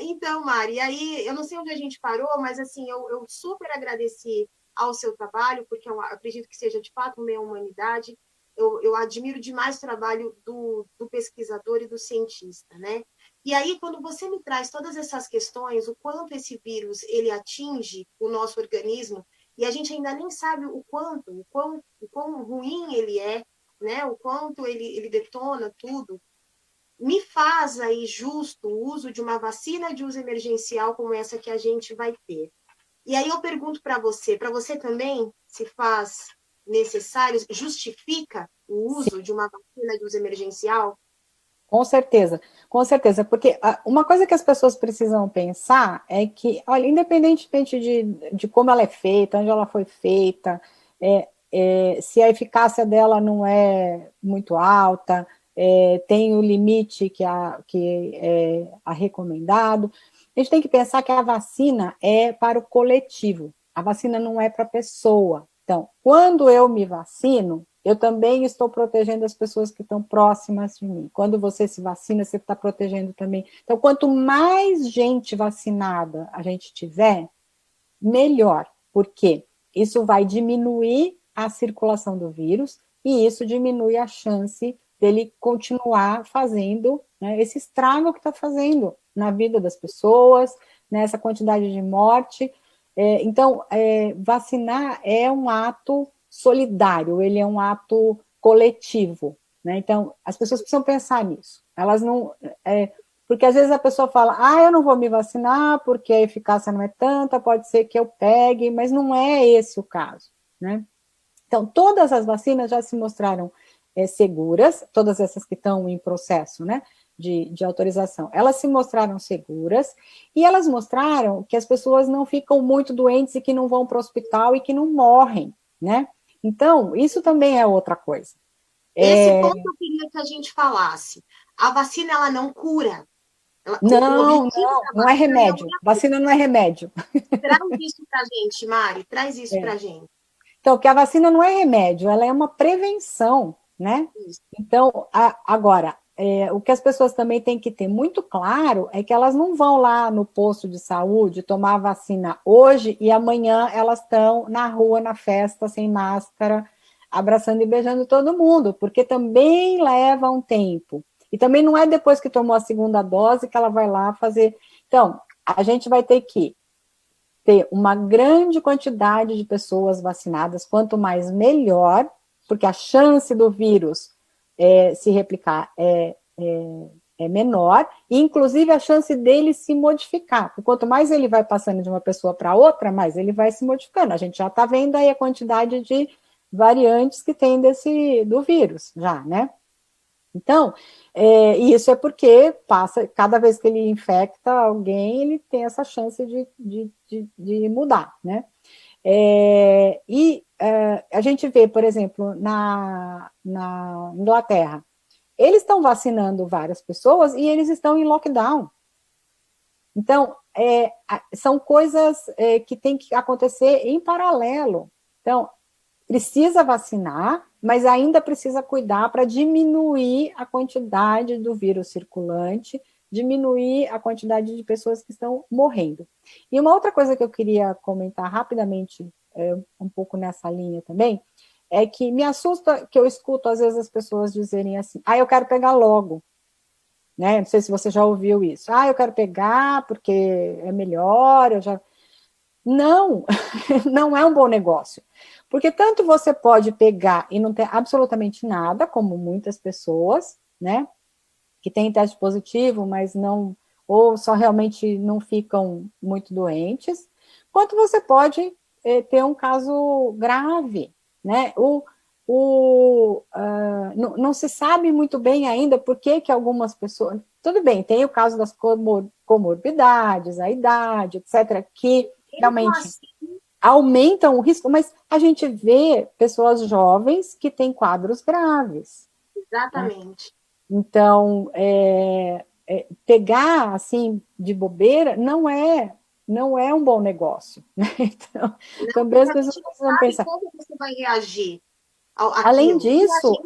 Então, Mari, aí eu não sei onde a gente parou, mas assim, eu super agradeci ao seu trabalho, porque eu acredito que seja de fato meia humanidade. Eu admiro demais o trabalho do pesquisador e do cientista, né? E aí, quando você me traz todas essas questões, o quanto esse vírus ele atinge o nosso organismo, e a gente ainda nem sabe o quão ruim ele é, né? O quanto ele detona tudo. Me faz aí justo o uso de uma vacina de uso emergencial como essa que a gente vai ter. E aí eu pergunto para você também se faz necessário, justifica o uso de uma vacina de uso emergencial? Com certeza, porque uma coisa que as pessoas precisam pensar é que, olha, independentemente de como ela é feita, onde ela foi feita, se a eficácia dela não é muito alta, tem o limite que é recomendado. A gente tem que pensar que a vacina é para o coletivo, a vacina não é para a pessoa. Então, quando eu me vacino, eu também estou protegendo as pessoas que estão próximas de mim. Quando você se vacina, você está protegendo também. Então, quanto mais gente vacinada a gente tiver, melhor, porque isso vai diminuir a circulação do vírus e isso diminui a chance dele continuar fazendo, né, esse estrago que está fazendo na vida das pessoas, nessa quantidade de morte. Então, vacinar é um ato solidário, ele é um ato coletivo, né? Então, as pessoas precisam pensar nisso. Elas não... porque às vezes a pessoa fala, eu não vou me vacinar porque a eficácia não é tanta, pode ser que eu pegue, mas não é esse o caso, né? Então, todas as vacinas já se mostraram seguras, todas essas que estão em processo, né, de autorização, elas se mostraram seguras e elas mostraram que as pessoas não ficam muito doentes e que não vão para o hospital e que não morrem, né? Então, isso também é outra coisa. Esse ponto eu queria que a gente falasse. A vacina, ela não cura. Não é remédio. Vacina não é remédio. Traz isso para a gente, Mari, traz isso para a gente. Então, que a vacina não é remédio, ela é uma prevenção, né? Isso. Então, agora, o que as pessoas também têm que ter muito claro é que elas não vão lá no posto de saúde tomar a vacina hoje e amanhã elas estão na rua, na festa, sem máscara, abraçando e beijando todo mundo, porque também leva um tempo. E também não é depois que tomou a segunda dose que ela vai lá fazer... Então, a gente vai ter que ter uma grande quantidade de pessoas vacinadas, quanto mais melhor, porque a chance do vírus se replicar é menor, e inclusive a chance dele se modificar, porque quanto mais ele vai passando de uma pessoa para outra, mais ele vai se modificando. A gente já está vendo aí a quantidade de variantes que tem do vírus já, né? Então, isso é porque cada vez que ele infecta alguém, ele tem essa chance de mudar, né? A gente vê, por exemplo, na Inglaterra, eles estão vacinando várias pessoas e eles estão em lockdown. Então, são coisas que têm que acontecer em paralelo. Então, precisa vacinar, mas ainda precisa cuidar para diminuir a quantidade do vírus circulante, diminuir a quantidade de pessoas que estão morrendo. E uma outra coisa que eu queria comentar rapidamente, um pouco nessa linha também, é que me assusta que eu escuto às vezes as pessoas dizerem assim, eu quero pegar logo, né? Não sei se você já ouviu isso. Eu quero pegar porque é melhor, Não, não é um bom negócio. Porque tanto você pode pegar e não ter absolutamente nada, como muitas pessoas, né? Que têm teste positivo, mas não, ou só realmente não ficam muito doentes, quanto você pode ter um caso grave, né? Não se sabe muito bem ainda por que algumas pessoas... Tudo bem, tem o caso das comorbidades, a idade, etc., que realmente aumentam o risco, mas a gente vê pessoas jovens que têm quadros graves. Exatamente. Né? Então, pegar, assim, de bobeira, não é um bom negócio. Né? Então, também as pessoas precisam pensar. Como você vai reagir além disso,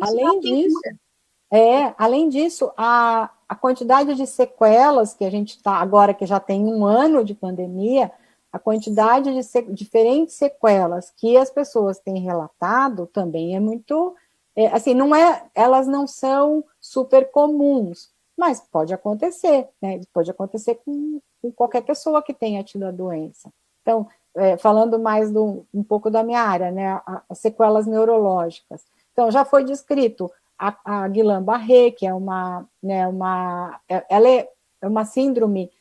a quantidade de sequelas que a gente está, agora que já tem 1 ano de pandemia, a quantidade de diferentes sequelas que as pessoas têm relatado também é muito, assim, elas não são super comuns, mas pode acontecer, né? Pode acontecer com qualquer pessoa que tenha tido a doença. Então, falando mais um pouco da minha área, né? As sequelas neurológicas. Então, já foi descrito a Guillain-Barré, que é uma síndrome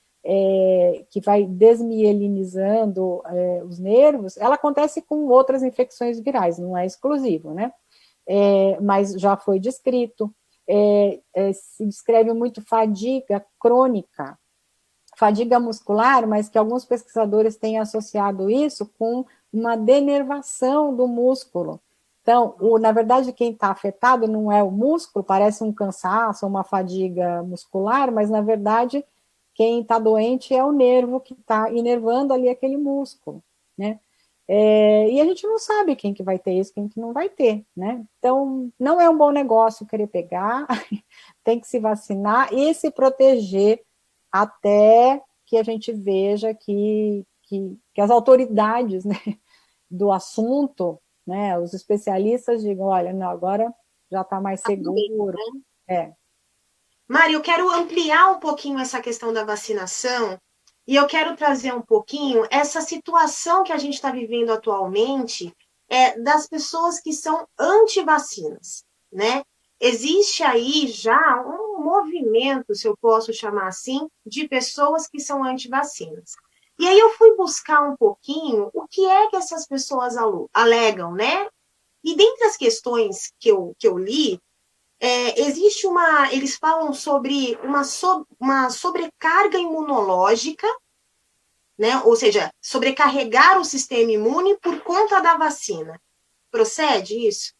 que vai desmielinizando os nervos. Ela acontece com outras infecções virais, não é exclusivo, né? Mas já foi descrito. Se descreve muito fadiga crônica, fadiga muscular, mas que alguns pesquisadores têm associado isso com uma denervação do músculo. Então, na verdade, quem está afetado não é o músculo, parece um cansaço, uma fadiga muscular, mas, na verdade, quem está doente é o nervo que está inervando ali aquele músculo, né? E a gente não sabe quem que vai ter isso, quem que não vai ter, né? Então, não é um bom negócio querer pegar, tem que se vacinar e se proteger até que a gente veja que as autoridades, né, do assunto, né, os especialistas digam, olha, não, agora já está mais seguro. Né? Mari, eu quero ampliar um pouquinho essa questão da vacinação e eu quero trazer um pouquinho essa situação que a gente está vivendo atualmente das pessoas que são anti-vacinas, né? Existe aí já um movimento, se eu posso chamar assim, de pessoas que são anti-vacinas. E aí eu fui buscar um pouquinho o que é que essas pessoas alegam, né? E dentre as questões que eu li, existe eles falam sobre uma sobrecarga imunológica, né? Ou seja, sobrecarregar o sistema imune por conta da vacina. Procede isso?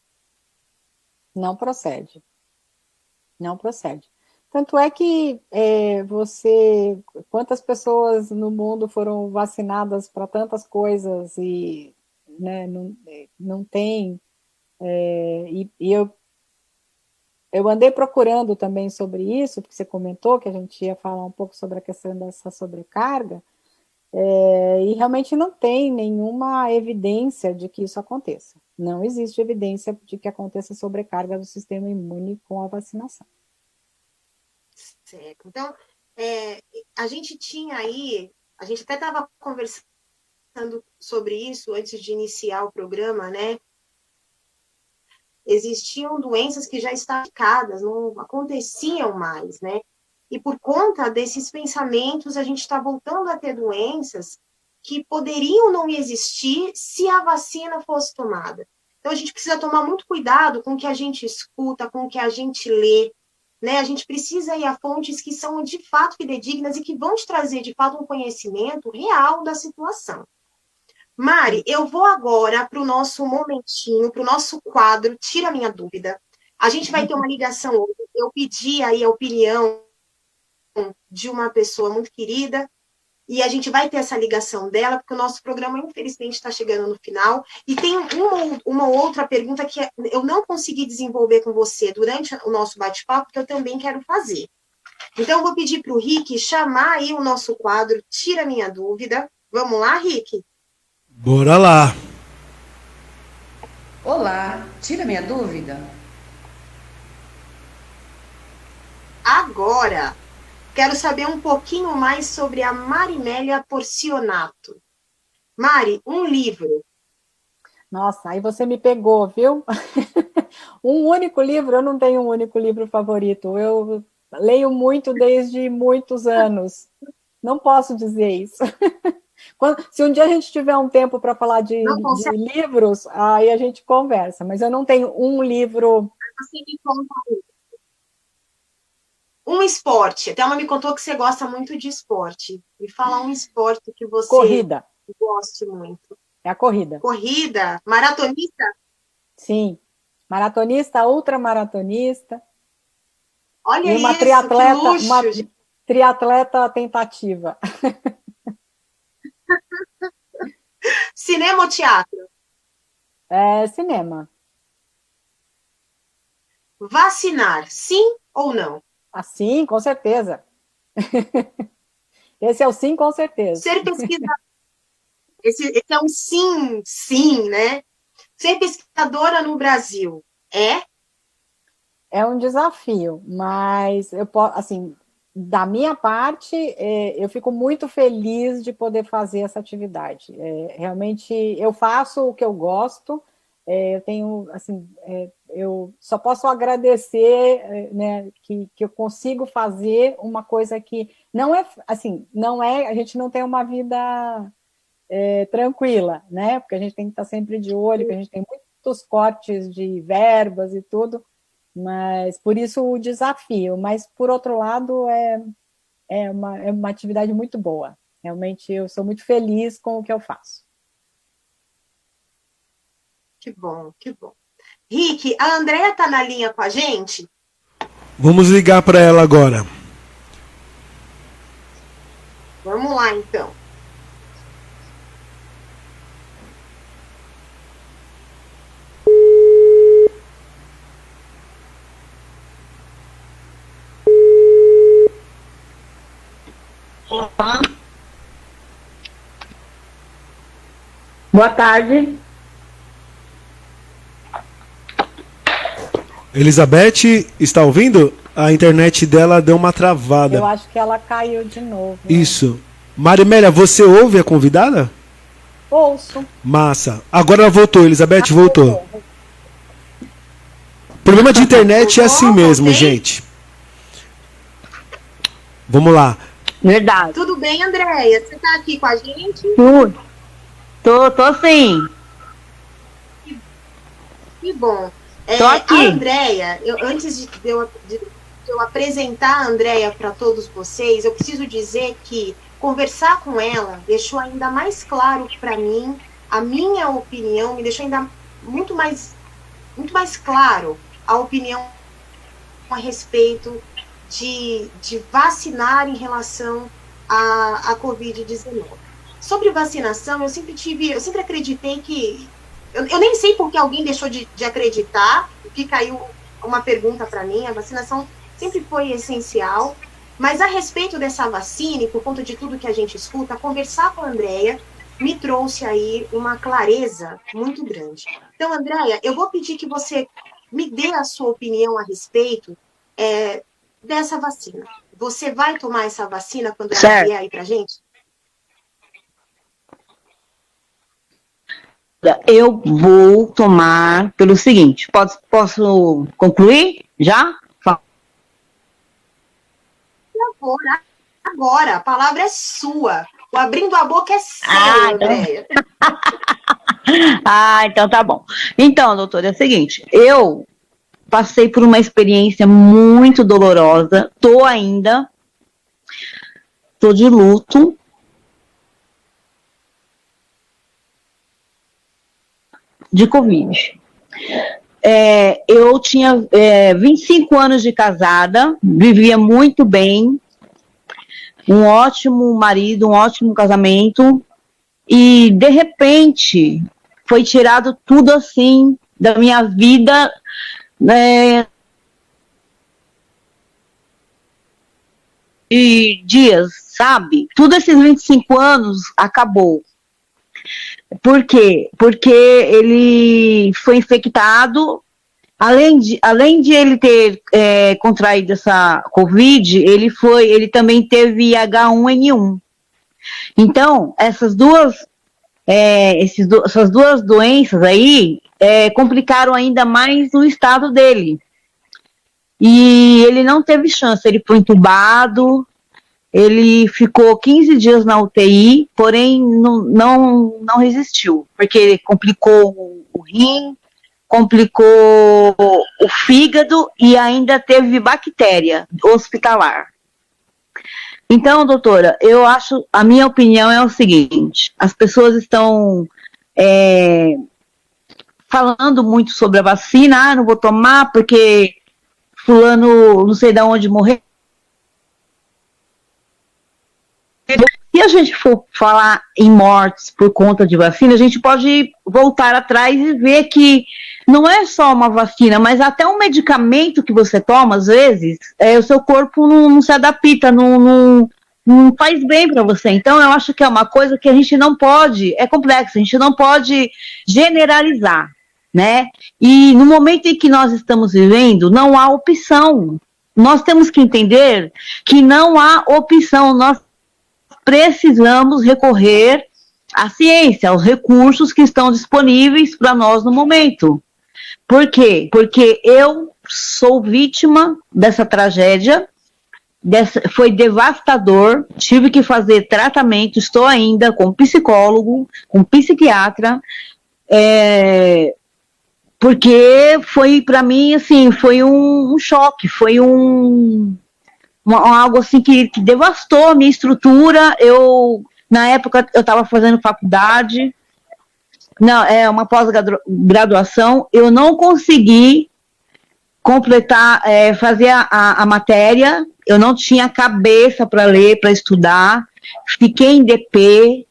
Não procede. Não procede. Tanto é que quantas pessoas no mundo foram vacinadas para tantas coisas e, né, não tem, e eu andei procurando também sobre isso, porque você comentou que a gente ia falar um pouco sobre a questão dessa sobrecarga, e realmente não tem nenhuma evidência de que isso aconteça. Não existe evidência de que aconteça sobrecarga do sistema imune com a vacinação. Certo. Então, a gente tinha aí, a gente até estava conversando sobre isso antes de iniciar o programa, né? Existiam doenças que já estavam indicadas, não aconteciam mais, né? E por conta desses pensamentos, a gente está voltando a ter doenças que poderiam não existir se a vacina fosse tomada. Então, Então, a gente precisa tomar muito cuidado com o que a gente escuta, com o que a gente lê, né? A gente precisa ir a fontes que são de fato fidedignas e que vão te trazer, de fato, um conhecimento real da situação. Mari, eu vou agora para o nosso momentinho, para o nosso quadro Tira Minha Dúvida. A gente vai ter uma ligação hoje. Eu pedi aí a opinião de uma pessoa muito querida, e a gente vai ter essa ligação dela, porque o nosso programa, infelizmente, está chegando no final. E tem uma outra pergunta que eu não consegui desenvolver com você durante o nosso bate-papo, que eu também quero fazer. Então, eu vou pedir para o Rick chamar aí o nosso quadro Tira Minha Dúvida. Vamos lá, Rick? Bora lá. Olá, tira minha dúvida. Agora, quero saber um pouquinho mais sobre a Marimélia Porcionato. Mari, um livro. Nossa, aí você me pegou, viu? Um único livro, eu não tenho um único livro favorito. Eu leio muito desde muitos anos. Não posso dizer isso. Se um dia a gente tiver um tempo para falar de livros, aí a gente conversa. Mas eu não tenho um livro. Você me conta um esporte. A Thelma me contou que você gosta muito de esporte. Me fala um esporte que você Corrida. goste muito. É a corrida. Corrida? Maratonista? Sim. Maratonista, ultramaratonista. Olha e uma isso, triatleta, que luxo. uma triatleta tentativa. Cinema ou teatro? Cinema. Vacinar, sim ou não? Sim, com certeza. Esse é o sim, com certeza. Ser pesquisadora. Esse é um sim, sim, né? Ser pesquisadora no Brasil é um desafio, mas eu posso, assim, da minha parte, eu fico muito feliz de poder fazer essa atividade. Realmente, eu faço o que eu gosto. Eu tenho, assim, eu só posso agradecer, né, que eu consigo fazer uma coisa que não é, assim, a gente não tem uma vida tranquila, né, porque a gente tem que estar sempre de olho, porque a gente tem muitos cortes de verbas e tudo, mas por isso o desafio, mas por outro lado é uma atividade muito boa, realmente eu sou muito feliz com o que eu faço. Que bom, que bom. Rick, a Andréia tá na linha com a gente? Vamos ligar para ela agora. Vamos lá, então. Olá. Boa tarde. Elizabeth, está ouvindo? A internet dela deu uma travada. Eu acho que ela caiu de novo. Isso. Marimélia, você ouve a convidada? Ouço. Massa. Agora ela voltou, Elizabeth voltou. Problema de internet é assim mesmo, gente. Vamos lá. Verdade. Tudo bem, Andréia? Você tá aqui com a gente? Tudo. Tô sim. Que bom. Tô aqui. A Andréia, antes de eu apresentar a Andréia para todos vocês, eu preciso dizer que conversar com ela deixou ainda mais claro para mim, a minha opinião, me deixou ainda muito mais claro a opinião a respeito de vacinar em relação à Covid-19. Sobre vacinação, eu sempre acreditei que... Eu nem sei por que alguém deixou de acreditar, que caiu uma pergunta para mim, a vacinação sempre foi essencial, mas a respeito dessa vacina, e por conta de tudo que a gente escuta, conversar com a Andréia me trouxe aí uma clareza muito grande. Então, Andréia, eu vou pedir que você me dê a sua opinião a respeito dessa vacina. Você vai tomar essa vacina quando ela vier aí pra gente? Eu vou tomar pelo seguinte, posso concluir já? Por favor, agora, a palavra é sua. O abrindo a boca é seu, Andréia. Ah, então tá bom. Então, doutora, é o seguinte, eu passei por uma experiência muito dolorosa, tô de luto. De Covid. Eu tinha 25 anos de casada, vivia muito bem, um ótimo marido, um ótimo casamento, e de repente foi tirado tudo assim da minha vida, de dias, sabe? Tudo esses 25 anos acabou. Por quê? Porque ele foi infectado, além de ele ter contraído essa Covid, ele também teve H1N1. Então, essas duas doenças aí complicaram ainda mais o estado dele. E ele não teve chance, ele foi entubado, ele ficou 15 dias na UTI, porém não resistiu, porque complicou o rim, complicou o fígado e ainda teve bactéria hospitalar. Então, doutora, a minha opinião é o seguinte, as pessoas estão falando muito sobre a vacina, não vou tomar porque fulano não sei de onde morreu. Se a gente for falar em mortes por conta de vacina, a gente pode voltar atrás e ver que não é só uma vacina, mas até um medicamento que você toma, às vezes, o seu corpo não se adapta, não faz bem para você. Então, eu acho que é uma coisa que a gente não pode, é complexo, a gente não pode generalizar, né? E no momento em que nós estamos vivendo, não há opção. Nós temos que entender que não há opção, nós precisamos recorrer à ciência, aos recursos que estão disponíveis para nós no momento. Por quê? Porque eu sou vítima dessa tragédia, foi devastador, tive que fazer tratamento, estou ainda com psicólogo, com psiquiatra, porque foi para mim, assim, foi um choque, foi algo assim que devastou a minha estrutura. Na época, eu estava fazendo faculdade, uma pós-graduação, eu não consegui completar, fazer a matéria, eu não tinha cabeça para ler, para estudar, fiquei em DP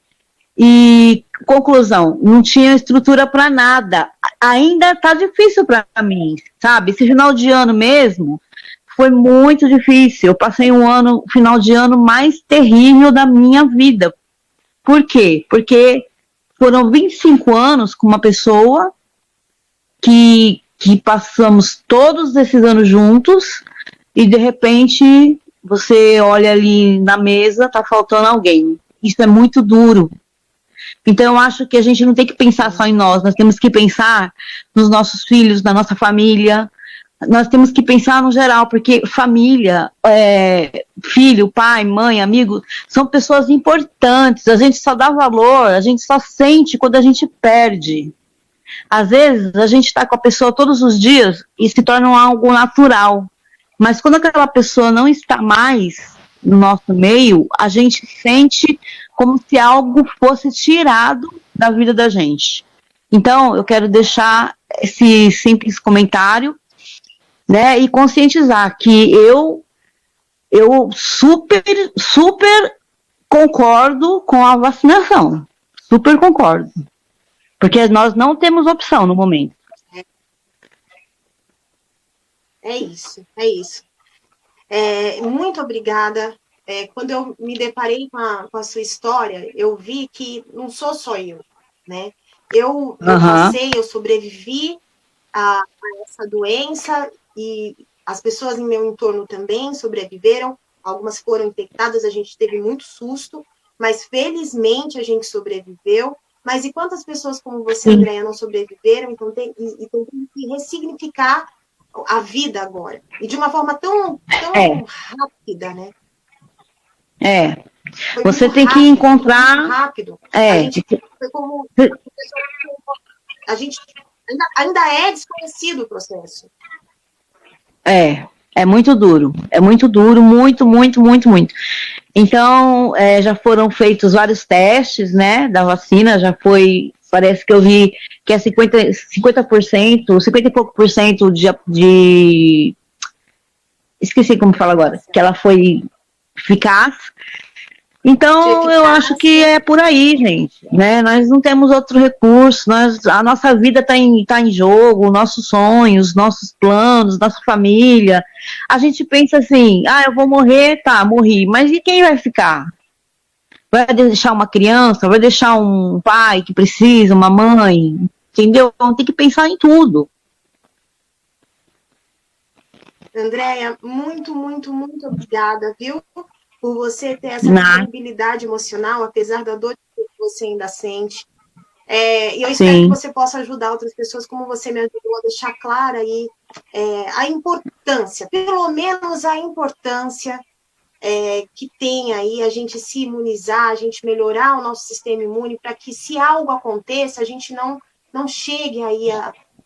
e, conclusão, não tinha estrutura para nada. Ainda está difícil para mim, sabe? Esse final de ano mesmo foi muito difícil. Eu passei final de ano mais terrível da minha vida. Por quê? Porque foram 25 anos com uma pessoa que passamos todos esses anos juntos e, de repente, você olha ali na mesa, tá faltando alguém. Isso é muito duro. Então, eu acho que a gente não tem que pensar só em nós temos que pensar nos nossos filhos, na nossa família, nós temos que pensar no geral, porque família, filho, pai, mãe, amigo, são pessoas importantes, a gente só dá valor, a gente só sente quando a gente perde. Às vezes, a gente está com a pessoa todos os dias e se torna algo natural, mas quando aquela pessoa não está mais no nosso meio, a gente sente como se algo fosse tirado da vida da gente. Então, eu quero deixar esse simples comentário, né, e conscientizar que eu super concordo com a vacinação, super concordo, porque nós não temos opção no momento. É isso. Muito obrigada. Quando eu me deparei com a sua história, eu vi que não sou só eu, né? Eu passei, eu sobrevivi a essa doença e as pessoas em meu entorno também sobreviveram, algumas foram infectadas, a gente teve muito susto, mas felizmente a gente sobreviveu. Mas e quantas pessoas como você, Andréia, não sobreviveram? Então tem que ressignificar a vida agora. E de uma forma tão rápida, né? Foi Você muito tem que rápido, encontrar. muito rápido. É, A gente foi como. A gente ainda é desconhecido o processo. é muito duro. É muito duro, muito, muito, muito, muito. Então, já foram feitos vários testes, né, da vacina, já foi, parece que eu vi que é 50%, 50 e pouco por cento esqueci como fala agora, que ela foi eficaz. Então, eu acho que é por aí, gente, né? Nós não temos outro recurso, a nossa vida está em jogo, nossos sonhos, nossos planos, nossa família. A gente pensa assim, eu vou morrer, tá, morri, mas e quem vai ficar? Vai deixar uma criança, vai deixar um pai que precisa, uma mãe, entendeu? Então, tem que pensar em tudo. Andréia, muito, muito, muito obrigada, viu? Por você ter essa disponibilidade emocional, apesar da dor que você ainda sente. E eu espero que você possa ajudar outras pessoas, como você me ajudou a deixar clara aí a importância, pelo menos a importância que tem aí a gente se imunizar, a gente melhorar o nosso sistema imune, para que se algo aconteça, a gente não chegue aí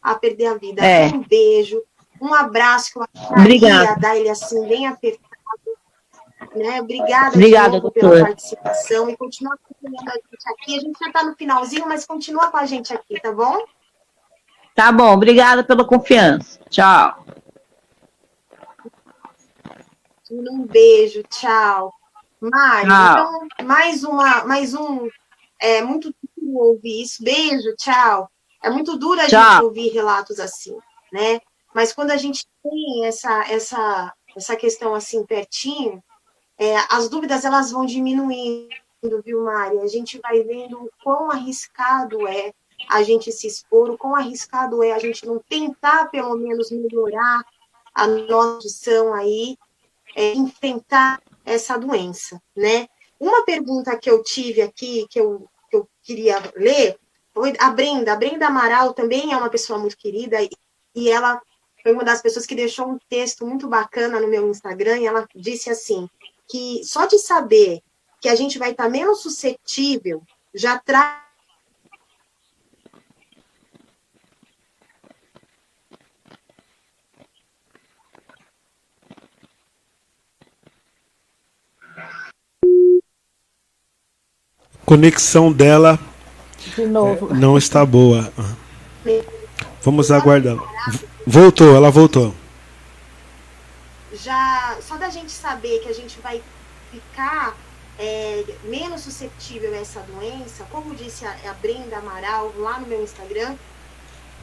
a perder a vida. Um beijo, um abraço, que eu queria dar ele assim, bem apertado. Né? Obrigada de novo pela participação e continua acompanhando a gente aqui. A gente já está no finalzinho, mas continua com a gente aqui, tá bom? Tá bom, obrigada pela confiança. Tchau. Um beijo, tchau. Mari, então, mais um. É muito duro ouvir isso. Beijo, tchau. É muito duro a gente ouvir relatos assim, né? Mas quando a gente tem essa questão assim pertinho, as dúvidas elas vão diminuindo, viu, Mari? A gente vai vendo o quão arriscado é a gente se expor, o quão arriscado é a gente não tentar, pelo menos, melhorar a nossa condição aí, enfrentar essa doença, né? Uma pergunta que eu tive aqui, que eu queria ler, foi a Brenda. A Brenda Amaral também é uma pessoa muito querida, e ela foi uma das pessoas que deixou um texto muito bacana no meu Instagram, e ela disse assim, que só de saber que a gente vai estar menos suscetível já traz conexão dela de novo. Não está boa. Vamos aguardar. Voltou, ela voltou. Já só da gente saber que a gente vai ficar menos suscetível a essa doença, como disse a Brenda Amaral lá no meu Instagram,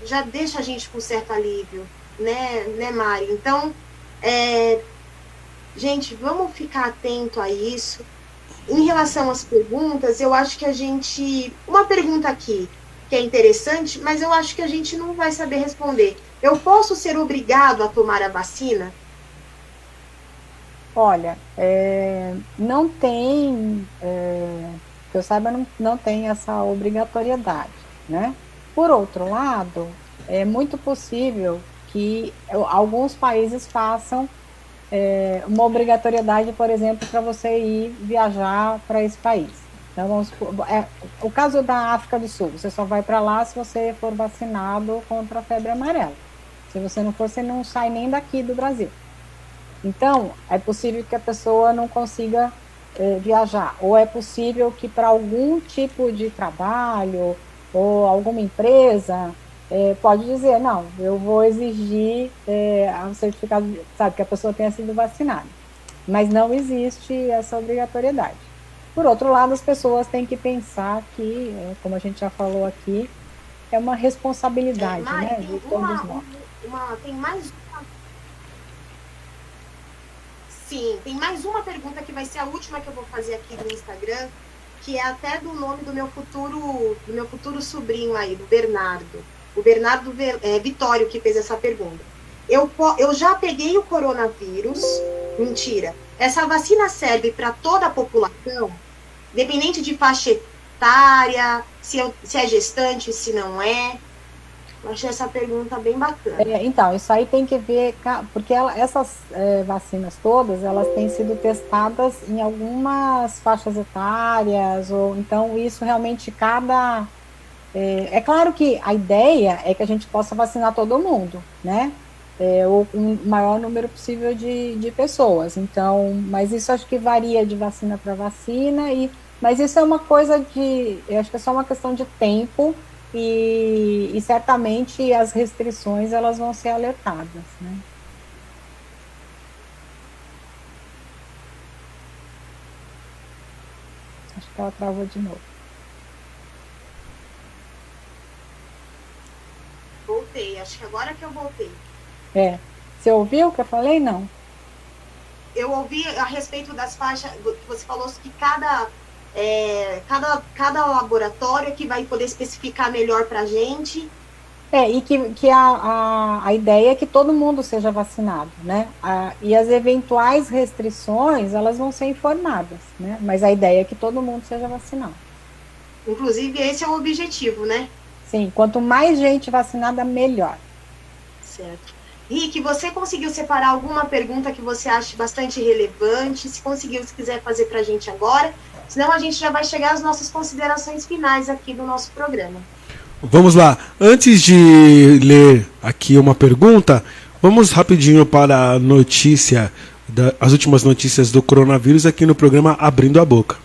já deixa a gente com certo alívio, né, Mari? Então, gente, vamos ficar atento a isso. Em relação às perguntas, eu acho que a gente... Uma pergunta aqui que é interessante, mas eu acho que a gente não vai saber responder. Eu posso ser obrigado a tomar a vacina? Olha, não tem, que eu saiba, não tem essa obrigatoriedade, né? Por outro lado, é muito possível que alguns países façam uma obrigatoriedade, por exemplo, para você ir viajar para esse país. Então, vamos supor, o caso da África do Sul, você só vai para lá se você for vacinado contra a febre amarela. Se você não for, você não sai nem daqui do Brasil. Então, é possível que a pessoa não consiga viajar, ou é possível que para algum tipo de trabalho ou alguma empresa pode dizer, não, eu vou exigir um certificado, sabe, que a pessoa tenha sido vacinada. Mas não existe essa obrigatoriedade. Por outro lado, as pessoas têm que pensar que, como a gente já falou aqui, é uma responsabilidade, Mari, né, de todos nós. Tem mais uma... Sim, tem mais uma pergunta que vai ser a última que eu vou fazer aqui no Instagram, que é até do nome do meu futuro sobrinho aí, do Bernardo. O Bernardo Vitório que fez essa pergunta. Eu já peguei o coronavírus. Mentira. Essa vacina serve para toda a população, independente de faixa etária, se é gestante, se não é? Eu achei essa pergunta bem bacana. Então, isso aí tem que ver, porque essas vacinas todas, elas têm sido testadas em algumas faixas etárias, ou então isso realmente é claro que a ideia é que a gente possa vacinar todo mundo, né? Ou o maior número possível de pessoas. Então, mas isso acho que varia de vacina para vacina, mas isso é uma coisa eu acho que é só uma questão de tempo, e certamente as restrições elas vão ser alertadas, né? Acho que ela travou de novo. Voltei, acho que agora que eu voltei. Você ouviu o que eu falei? Não. Eu ouvi a respeito das faixas, você falou que cada laboratório que vai poder especificar melhor para a gente. E que a ideia é que todo mundo seja vacinado, né? E as eventuais restrições, elas vão ser informadas, né? Mas a ideia é que todo mundo seja vacinado. Inclusive, esse é o objetivo, né? Sim, quanto mais gente vacinada, melhor. Certo. Rick, você conseguiu separar alguma pergunta que você acha bastante relevante? Se conseguiu, se quiser fazer para a gente agora. Senão a gente já vai chegar às nossas considerações finais aqui do nosso programa. Vamos lá. Antes de ler aqui uma pergunta, vamos rapidinho para a notícia, as últimas notícias do coronavírus aqui no programa Abrindo a Boca.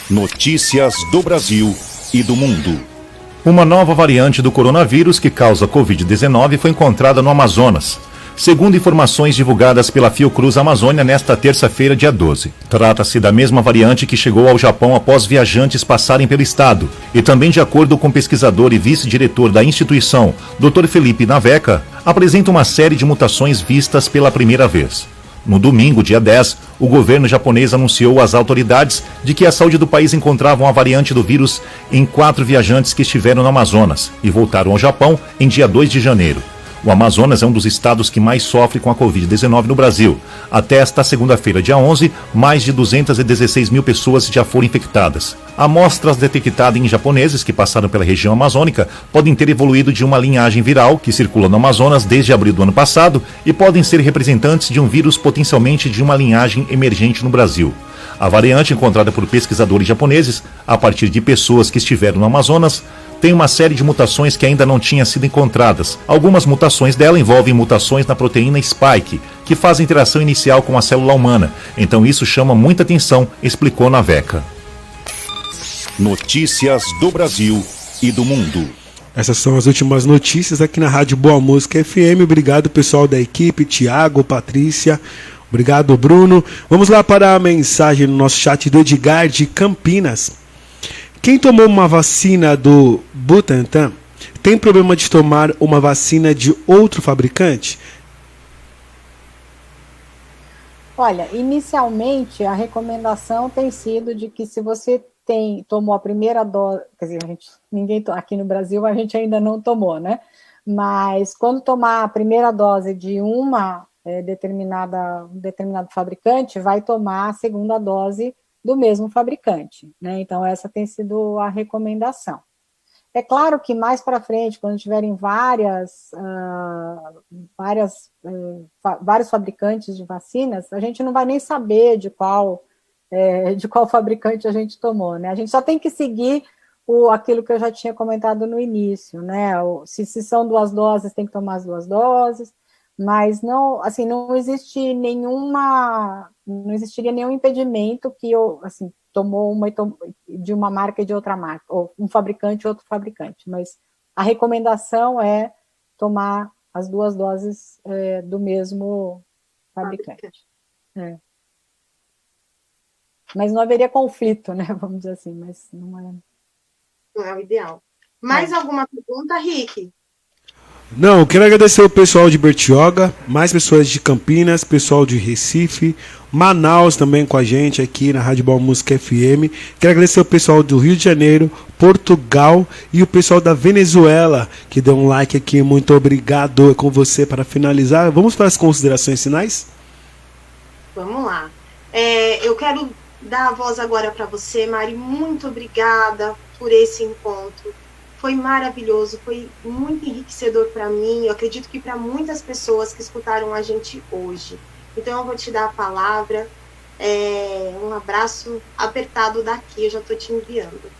Notícias do Brasil e do mundo. Uma nova variante do coronavírus que causa Covid-19 foi encontrada no Amazonas, segundo informações divulgadas pela Fiocruz Amazônia nesta terça-feira, dia 12. Trata-se da mesma variante que chegou ao Japão após viajantes passarem pelo estado. E também, de acordo com o pesquisador e vice-diretor da instituição, Dr. Felipe Naveca, apresenta uma série de mutações vistas pela primeira vez. No domingo, dia 10, o governo japonês anunciou às autoridades de que a saúde do país encontrava a variante do vírus em 4 viajantes que estiveram no Amazonas e voltaram ao Japão em dia 2 de janeiro. O Amazonas é um dos estados que mais sofre com a Covid-19 no Brasil. Até esta segunda-feira, dia 11, mais de 216 mil pessoas já foram infectadas. Amostras detectadas em japoneses que passaram pela região amazônica podem ter evoluído de uma linhagem viral que circula no Amazonas desde abril do ano passado e podem ser representantes de um vírus potencialmente de uma linhagem emergente no Brasil. A variante encontrada por pesquisadores japoneses, a partir de pessoas que estiveram no Amazonas, tem uma série de mutações que ainda não tinham sido encontradas. Algumas mutações dela envolvem mutações na proteína spike, que faz a interação inicial com a célula humana. Então isso chama muita atenção, explicou Naveca. Notícias do Brasil e do mundo. Essas são as últimas notícias aqui na Rádio Boa Música FM. Obrigado, pessoal da equipe, Tiago, Patrícia. Obrigado, Bruno. Vamos lá para a mensagem no nosso chat do Edgar de Campinas. Quem tomou uma vacina do Butantan tem problema de tomar uma vacina de outro fabricante? Olha, inicialmente a recomendação tem sido de que se você tomou a primeira dose, quer dizer, ninguém aqui no Brasil a gente ainda não tomou, né? Mas quando tomar a primeira dose de um determinado fabricante, vai tomar a segunda dose do mesmo fabricante, né? Então essa tem sido a recomendação. É claro que mais para frente, quando tiverem vários fabricantes de vacinas, a gente não vai nem saber de qual fabricante a gente tomou, né? A gente só tem que seguir aquilo que eu já tinha comentado no início, né? Se são 2 doses, tem que tomar as 2 doses, mas não, assim, não existiria nenhum impedimento que tomou de uma marca e de outra marca, ou um fabricante e outro fabricante, mas a recomendação é tomar as 2 doses do mesmo fabricante. Mas não haveria conflito, né, vamos dizer assim, mas não é o ideal. Mais alguma pergunta, Rick? Não, eu quero agradecer o pessoal de Bertioga, mais pessoas de Campinas, pessoal de Recife, Manaus também com a gente aqui na Rádio Boa Música FM. Quero agradecer o pessoal do Rio de Janeiro, Portugal e o pessoal da Venezuela, que deu um like aqui. Muito obrigado. É com você para finalizar. Vamos para as considerações finais? Vamos lá. Eu quero dar a voz agora para você, Mari. Muito obrigada por esse encontro. Foi maravilhoso, foi muito enriquecedor para mim, eu acredito que para muitas pessoas que escutaram a gente hoje. Então eu vou te dar a palavra, um abraço apertado daqui, eu já estou te enviando.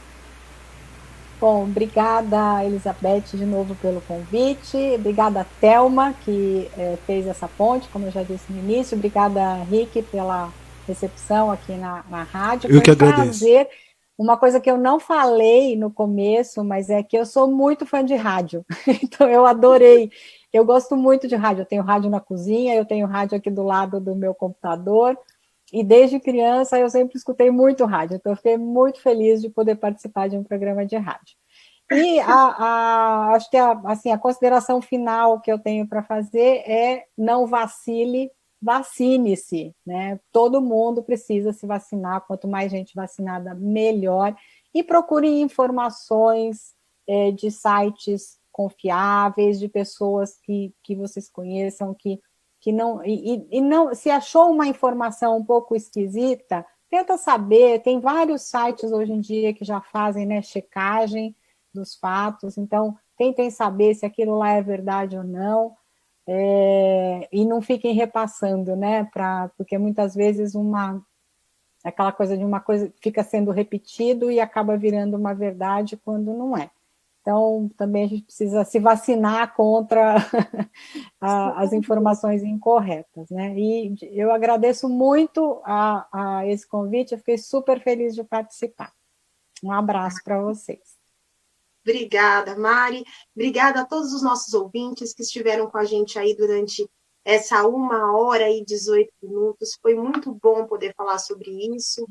Bom, obrigada, Elizabeth, de novo pelo convite. Obrigada, Thelma, que fez essa ponte, como eu já disse no início. Obrigada, Rick, pela recepção aqui na rádio. Eu que agradeço. Uma coisa que eu não falei no começo, mas é que eu sou muito fã de rádio. Então, eu adorei. Eu gosto muito de rádio. Eu tenho rádio na cozinha, eu tenho rádio aqui do lado do meu computador. E desde criança eu sempre escutei muito rádio. Então, eu fiquei muito feliz de poder participar de um programa de rádio. E acho que a consideração final que eu tenho para fazer é: não vacile, vacine-se, né? Todo mundo precisa se vacinar, quanto mais gente vacinada, melhor. E procure informações de sites confiáveis, de pessoas que vocês conheçam, que não, não, se achou uma informação um pouco esquisita, tenta saber, tem vários sites hoje em dia que já fazem, né, checagem dos fatos, então tentem saber se aquilo lá é verdade ou não. E não fiquem repassando, né? Porque muitas vezes aquela coisa de uma coisa fica sendo repetido e acaba virando uma verdade quando não é. Então, também a gente precisa se vacinar contra as informações incorretas, né? E eu agradeço muito a esse convite, eu fiquei super feliz de participar. Um abraço para vocês. Obrigada, Mari. Obrigada a todos os nossos ouvintes que estiveram com a gente aí durante essa 1h18. Foi muito bom poder falar sobre isso.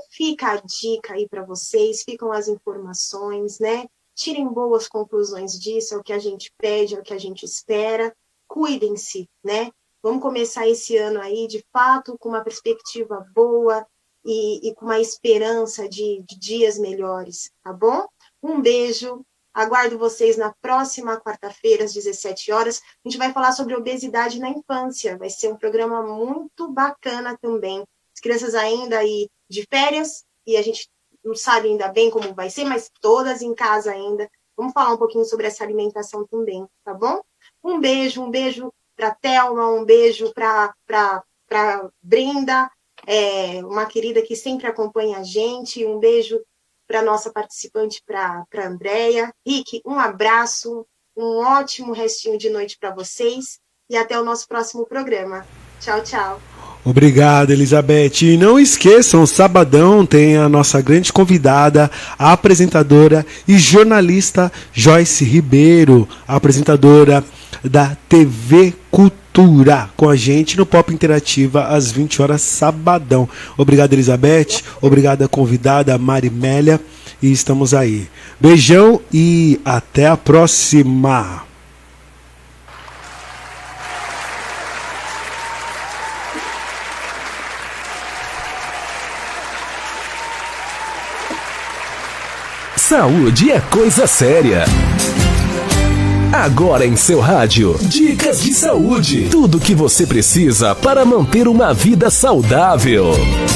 Fica a dica aí para vocês, ficam as informações, né? Tirem boas conclusões disso, é o que a gente pede, é o que a gente espera. Cuidem-se, né? Vamos começar esse ano aí, de fato, com uma perspectiva boa e com uma esperança de dias melhores, tá bom? Um beijo, aguardo vocês na próxima quarta-feira, às 17 horas. A gente vai falar sobre obesidade na infância. Vai ser um programa muito bacana também. As crianças ainda aí de férias, e a gente não sabe ainda bem como vai ser, mas todas em casa ainda. Vamos falar um pouquinho sobre essa alimentação também, tá bom? Um beijo para a Thelma, um beijo para Brenda, uma querida que sempre acompanha a gente, um beijo para a nossa participante, para a Andréia. Rick, um abraço, um ótimo restinho de noite para vocês e até o nosso próximo programa. Tchau, tchau. Obrigado, Elizabeth. E não esqueçam, sabadão tem a nossa grande convidada, a apresentadora e jornalista Joyce Ribeiro, a apresentadora da TV Cultura, com a gente no Pop Interativa às 20 horas, sabadão. Obrigado, Elizabeth. Obrigado, convidada Marimélia. E estamos aí. Beijão e até a próxima. Saúde é coisa séria. Agora em seu rádio, dicas de saúde. Tudo o que você precisa para manter uma vida saudável.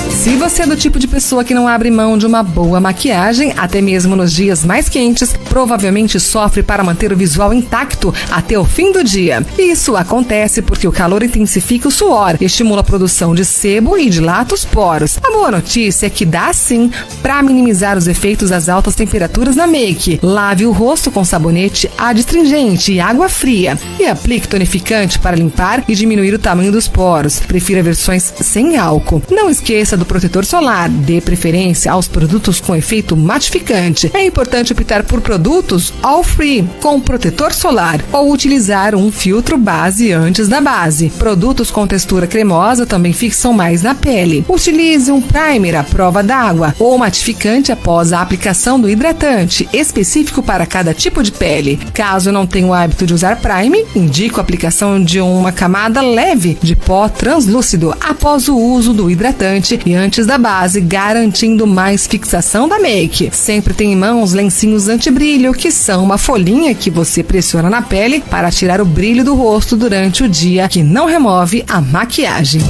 Se você é do tipo de pessoa que não abre mão de uma boa maquiagem, até mesmo nos dias mais quentes, provavelmente sofre para manter o visual intacto até o fim do dia. Isso acontece porque o calor intensifica o suor, estimula a produção de sebo e dilata os poros. A boa notícia é que dá sim para minimizar os efeitos das altas temperaturas na make. Lave o rosto com sabonete adstringente e água fria e aplique tonificante para limpar e diminuir o tamanho dos poros. Prefira versões sem álcool. Não esqueça do protetor solar. Dê preferência aos produtos com efeito matificante. É importante optar por produtos all free com protetor solar ou utilizar um filtro base antes da base. Produtos com textura cremosa também fixam mais na pele. Utilize um primer à prova d'água ou matificante após a aplicação do hidratante, específico para cada tipo de pele. Caso não tenha o hábito de usar primer, indico a aplicação de uma camada leve de pó translúcido após o uso do hidratante e antes da base, garantindo mais fixação da make. Sempre tenha em mãos lencinhos antibrilho, que são uma folhinha que você pressiona na pele para tirar o brilho do rosto durante o dia, que não remove a maquiagem.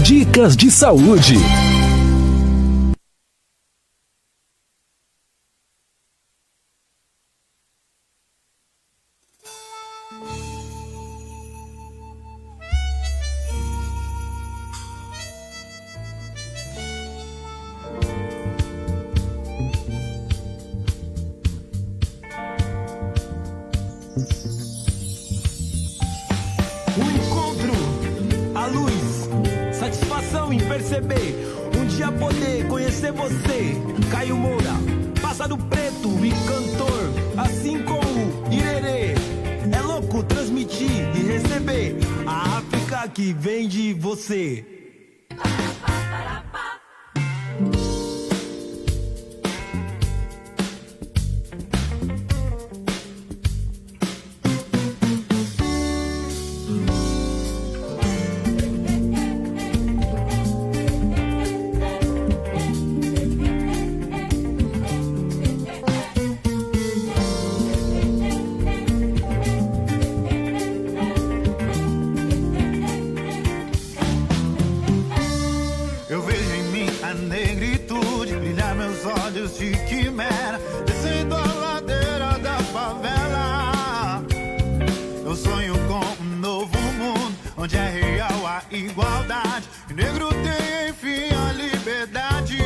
Dicas de saúde. dia poder conhecer você, Caio Moura, pássaro preto e cantor, assim como Irerê. É louco transmitir e receber a África que vem de você. De quimera, descendo a ladeira da favela. Eu sonho com um novo mundo, onde é real a igualdade. O negro tem enfim a liberdade.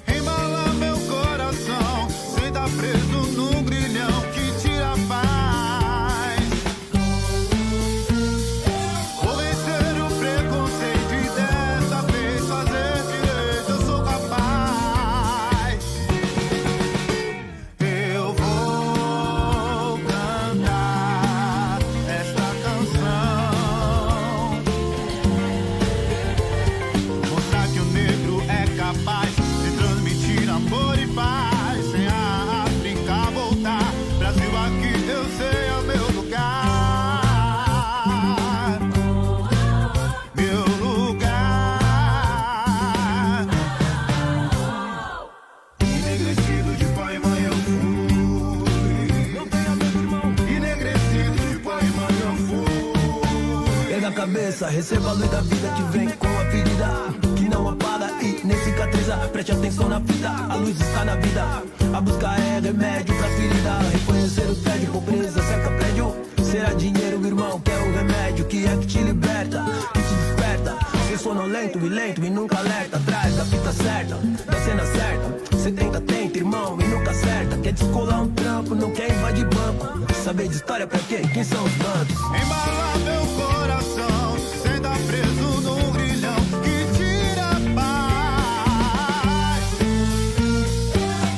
Embala meu coração, sem tá preso num grilhão que tira a paz. Vou vencer o preconceito e dessa vez fazer direito, eu sou capaz. Amor e paz, sem a África voltar. Brasil, aqui eu sei é o meu lugar. Meu lugar. Enegrecido de pai e mãe eu fui. Não tenha medo, irmão. Enegrecido de pai e mãe eu fui. Erga a cabeça, receba a luz da vida que vem com a ferida, que não apaga e nem cicatriza. Preste atenção na fita, a luz está na vida. A busca é remédio pra ferida. Reconhecer o tédio, pobreza, cerca prédio. Será dinheiro, irmão, que é o remédio, que é que te liberta, que te desperta. Ser sonolento e lento e nunca alerta. Atrás da fita certa, da cena certa. Cê tenta, irmão, e nunca acerta. Quer descolar um trampo, não quer invadir banco. Saber de história pra quê? Quem são os bandos? Embala meu coração, cê tá preso num grilhão que tira a paz.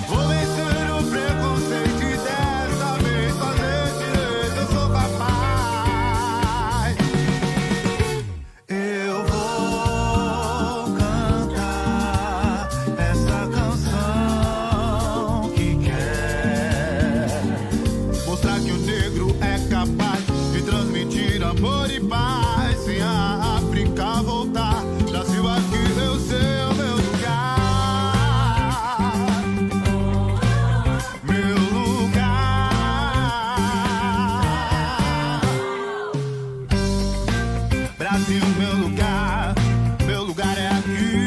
Vou vencer o preconceito e dessa vez fazer direito, eu sou capaz. Eu vou cantar essa canção que quer mostrar que o negro é capaz de transmitir amor e paz, sem a África voltar. Brasil, aqui eu sei é o meu lugar. Meu lugar. Brasil, meu lugar. Meu lugar é aqui.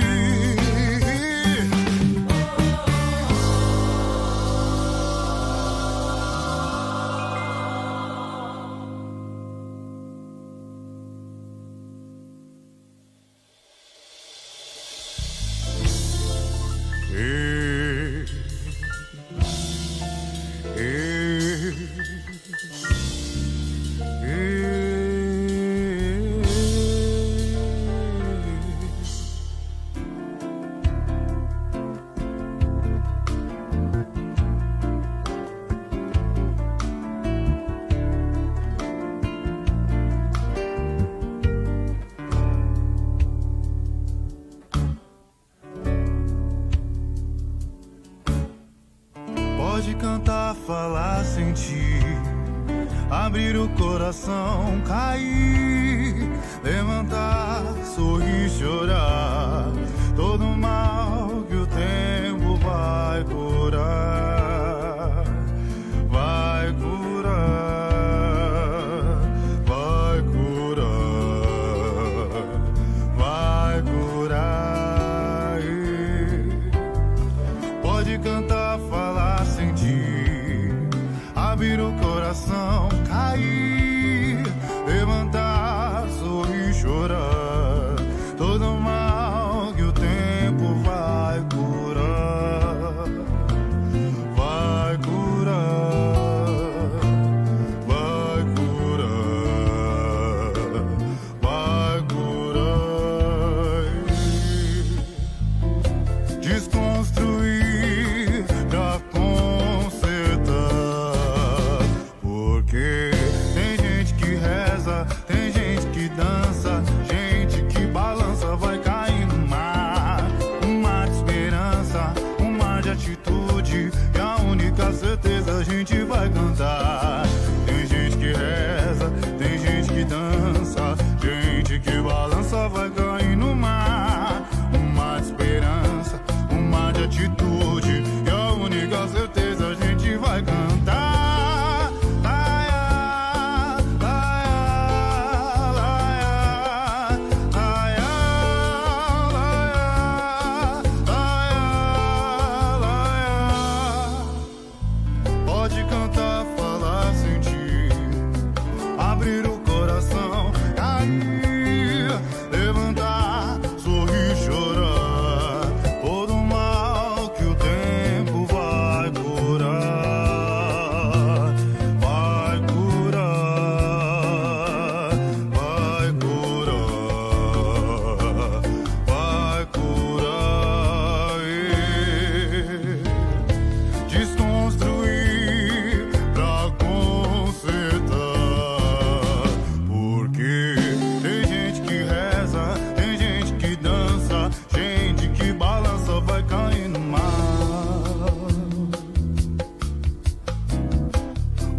Pode cantar, falar, sentir, abrir o coração, cair, levantar, sorrir, chorar. Todo mal que o tempo vai curar, vai curar, vai curar, vai curar. Pode cantar, falar, sentir, abrir o coração, cair, levantar, sorrir, chorar. Todo mal que o tempo vai curar, vai curar, vai curar, vai curar. de atitude, e a única certeza a gente vai cantar. Tem gente que reza, tem gente que dança, gente que balança, vai cair no mar. Um mar de esperança, um mar de atitude, e a única certeza a gente vai cantar. Pode cantar, falar, sentir, abrir o coração, cair, levantar, sorrir, chorar. Todo mal que o tempo vai curar, vai curar, vai curar, vai curar. Desconstruir pra consertar. Porque tem gente que reza, tem gente que dança, gente que balança, vai cair no mar.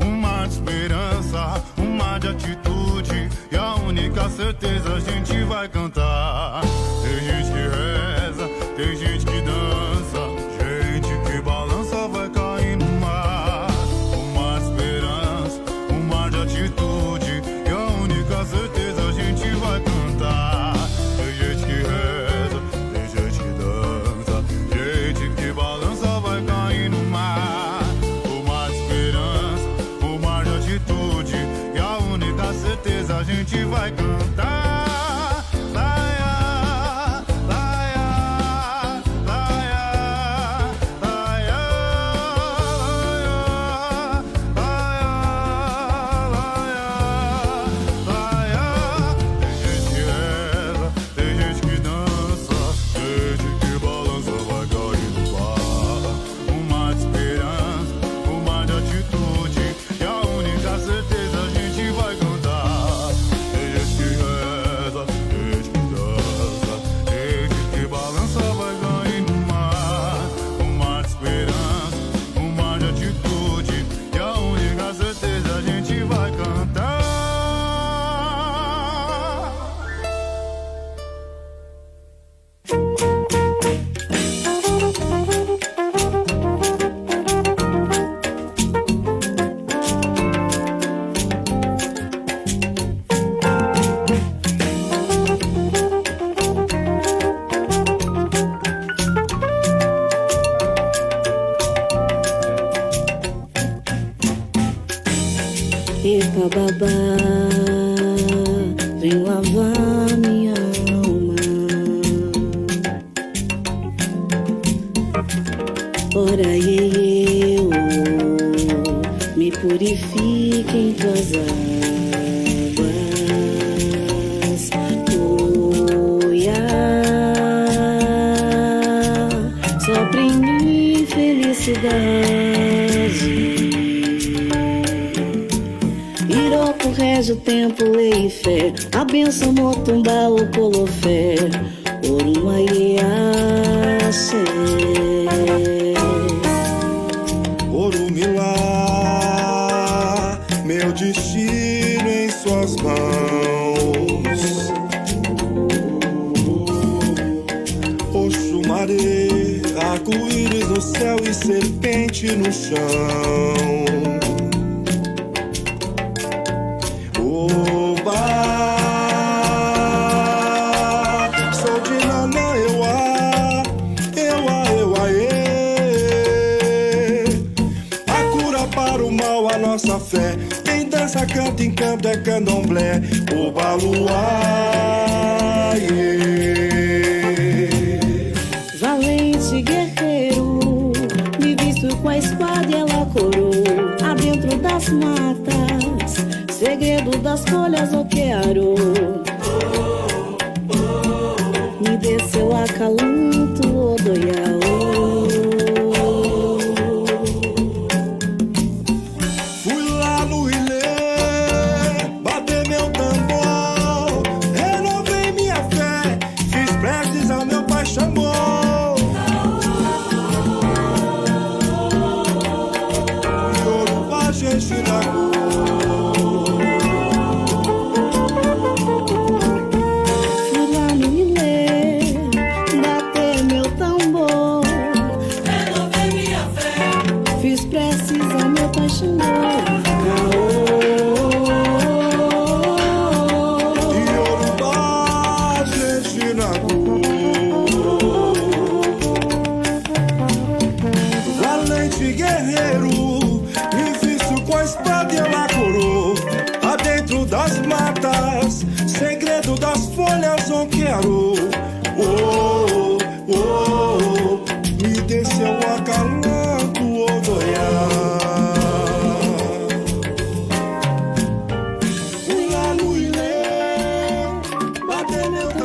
Um mar de esperança, um mar de atitude, e a única certeza a gente vai cantar. Tem gente que reza, tem gente que dança, gente que balança, vai cair no mar. Um mar de esperança, um mar de atitude, e a única certeza a gente vai cantar. Tem gente que reza, tem gente que dança, gente que balança, vai cair no mar. Um mar de esperança, um mar de atitude, e a única certeza a gente vai cantar. Laia, laia, laia, laia, laia, laia, laia. Tem gente que reza, tem gente que dança, gente que balança, vai cair no mar. Um mar de esperança, um mar de atitude, e a única certeza a gente vai cantar. Tem gente que reza, tem gente que dança, gente que balança, vai cair no mar. Um mar de esperança, um mar de atitude, e a única certeza a gente vai cantar. Epa babá, vem lavar minha alma. Ora eu, me purifique em tuas águas. Oia, sopra em mim felicidade. Iroco, rege o tempo, lei e fé, a benção motumba, o colofé, Orumaiaxé. Orumilá, meu destino em suas mãos. Oxumaré, arco-íris no céu e serpente no chão. Oba, sou de Nanã, Euá, a cura para o mal, a nossa fé. Quem dança, canta, encanta, é candomblé. Oba, luá, Valente guerreiro, me visto com a espada e ela coroa. Adentro das matas, segredo das folhas, o que arou. Me desceu acalanto, o doiaô. fui lá no Ilê, bater meu tambor, renovei minha fé, fiz preces ao meu pai chamou. Xingô, Yorubá, valente guerreiro, me visto com a espada e ela coroa. Adentro das matas, segredo das folhas, eu quero. Oh, oh, oh, me desceu o acalanto, oh, goiás. Ula, luilê, batendo